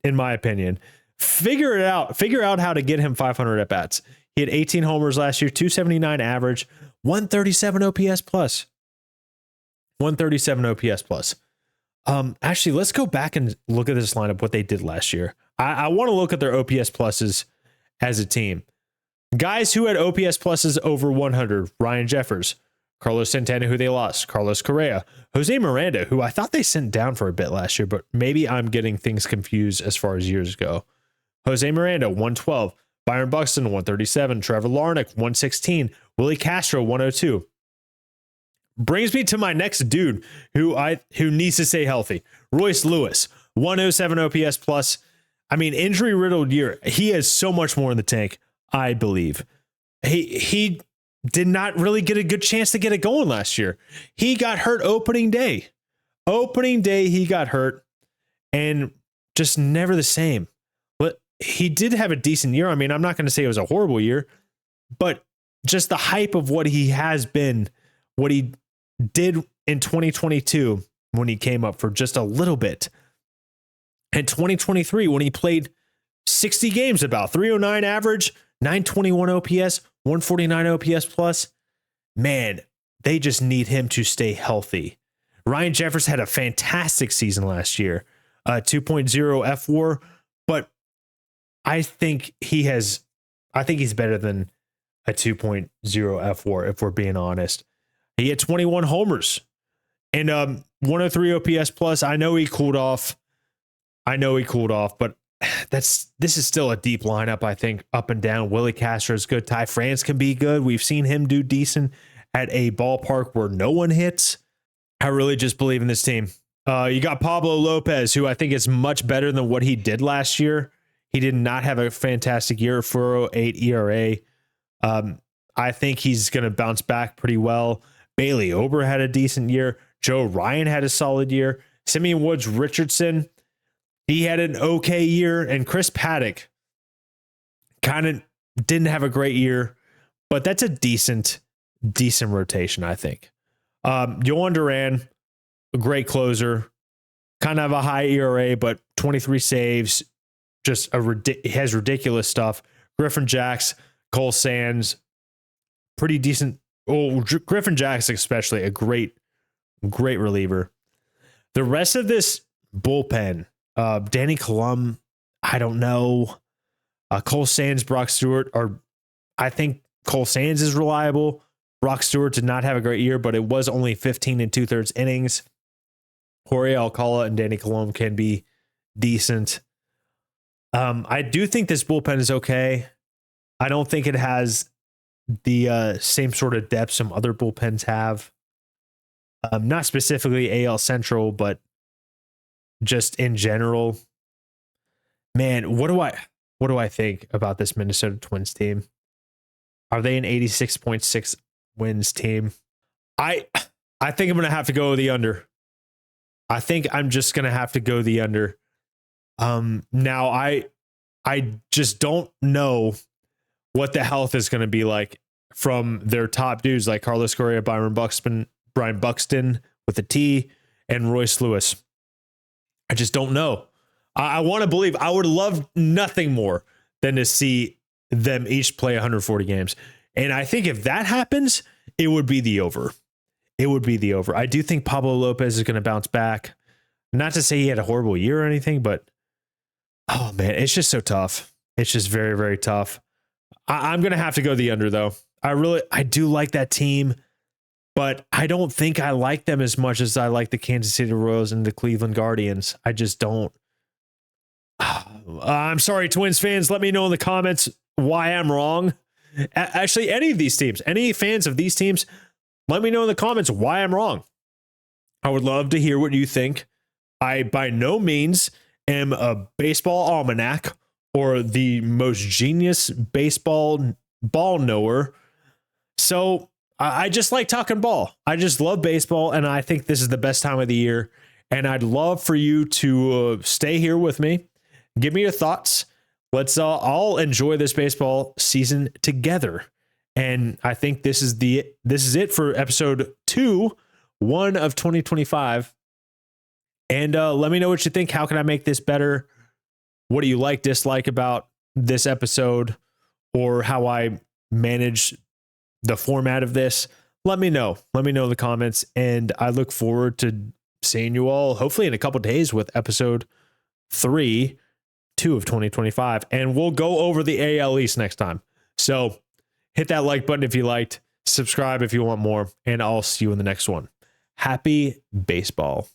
in my opinion. Figure it out. Figure out how to get him 500 at-bats. He had 18 homers last year, 279 average, 137 OPS plus. 137 OPS plus. Actually, let's go back and look at this lineup, what they did last year. I want to look at their OPS pluses as a team. Guys who had OPS pluses over 100, Ryan Jeffers, Carlos Santana, who they lost, Carlos Correa, Jose Miranda, who I thought they sent down for a bit last year, but maybe I'm getting things confused as far as years go. Jose Miranda, 112, Byron Buxton, 137, Trevor Larnach, 116, Willie Castro, 102. Brings me to my next dude who needs to stay healthy. Royce Lewis, 107 OPS plus. I mean, injury riddled year. He has so much more in the tank, I believe. He did not really get a good chance to get it going last year. He got hurt opening day. Opening day, he got hurt and just never the same. But he did have a decent year. I mean, I'm not going to say it was a horrible year, but just the hype of what he has been, what he did in 2022 when he came up for just a little bit. And 2023 when he played 60 games, about 309 average, 921 OPS, 149 OPS plus. Man, they just need him to stay healthy. Ryan Jeffers had a fantastic season last year, 2.0 F WAR, but I think he's better than a 2.0 F WAR if we're being honest. He had 21 homers and 103 OPS plus. I know he cooled off, but this is still a deep lineup, I think, up and down. Willie Castro is good. Ty France can be good. We've seen him do decent at a ballpark where no one hits. I really just believe in this team. You got Pablo Lopez, who I think is much better than what he did last year. He did not have a fantastic year, 4.08 ERA. I think he's going to bounce back pretty well. Bailey Ober had a decent year. Joe Ryan had a solid year. Simeon Woods Richardson, he had an okay year. And Chris Paddock kind of didn't have a great year, but that's a decent rotation, I think. Yohan Duran, a great closer, kind of a high ERA, but 23 saves, just has ridiculous stuff. Griffin Jacks, Cole Sands, pretty decent. Oh, Griffin Jacks especially, a great reliever. The rest of this bullpen, Danny Colum, I don't know. Cole Sands, Brock Stewart, I think Cole Sands is reliable. Brock Stewart did not have a great year, but it was only 15 and 2/3 innings. Jorge Alcala and Danny Colum can be decent. I do think this bullpen is okay. I don't think it has the same sort of depth some other bullpens have. Not specifically AL Central, but just in general. Man, what do I think about this Minnesota Twins team? Are they an 86.6 wins team? I think I'm going to have to go the under. I think I'm just going to have to go the under. Now I just don't know what the health is going to be like from their top dudes like Carlos Correa, Brian Buxton with a T, and Royce Lewis. I just don't know. I want to believe. I would love nothing more than to see them each play 140 games. And I think if that happens, it would be the over. It would be the over. I do think Pablo Lopez is going to bounce back. Not to say he had a horrible year or anything, but oh man, it's just so tough. It's just very, very tough. I'm going to have to go the under though. I do like that team, but I don't think I like them as much as I like the Kansas City Royals and the Cleveland Guardians. I just don't. I'm sorry, Twins fans. Let me know in the comments why I'm wrong. Actually, any of these teams, any fans of these teams, let me know in the comments why I'm wrong. I would love to hear what you think. I by no means am a baseball almanac or the most genius baseball ball knower. So I just like talking ball. I just love baseball, and I think this is the best time of the year. And I'd love for you to stay here with me. Give me your thoughts. Let's all enjoy this baseball season together. And I think this is it for episode 1 of 2025. And let me know what you think. How can I make this better? What do you like, dislike about this episode, or how I manage the format of this? Let me know. Let me know in the comments. And I look forward to seeing you all hopefully in a couple days with episode 2 of 2025. And we'll go over the AL East next time. So hit that like button if you liked, subscribe if you want more, and I'll see you in the next one. Happy baseball.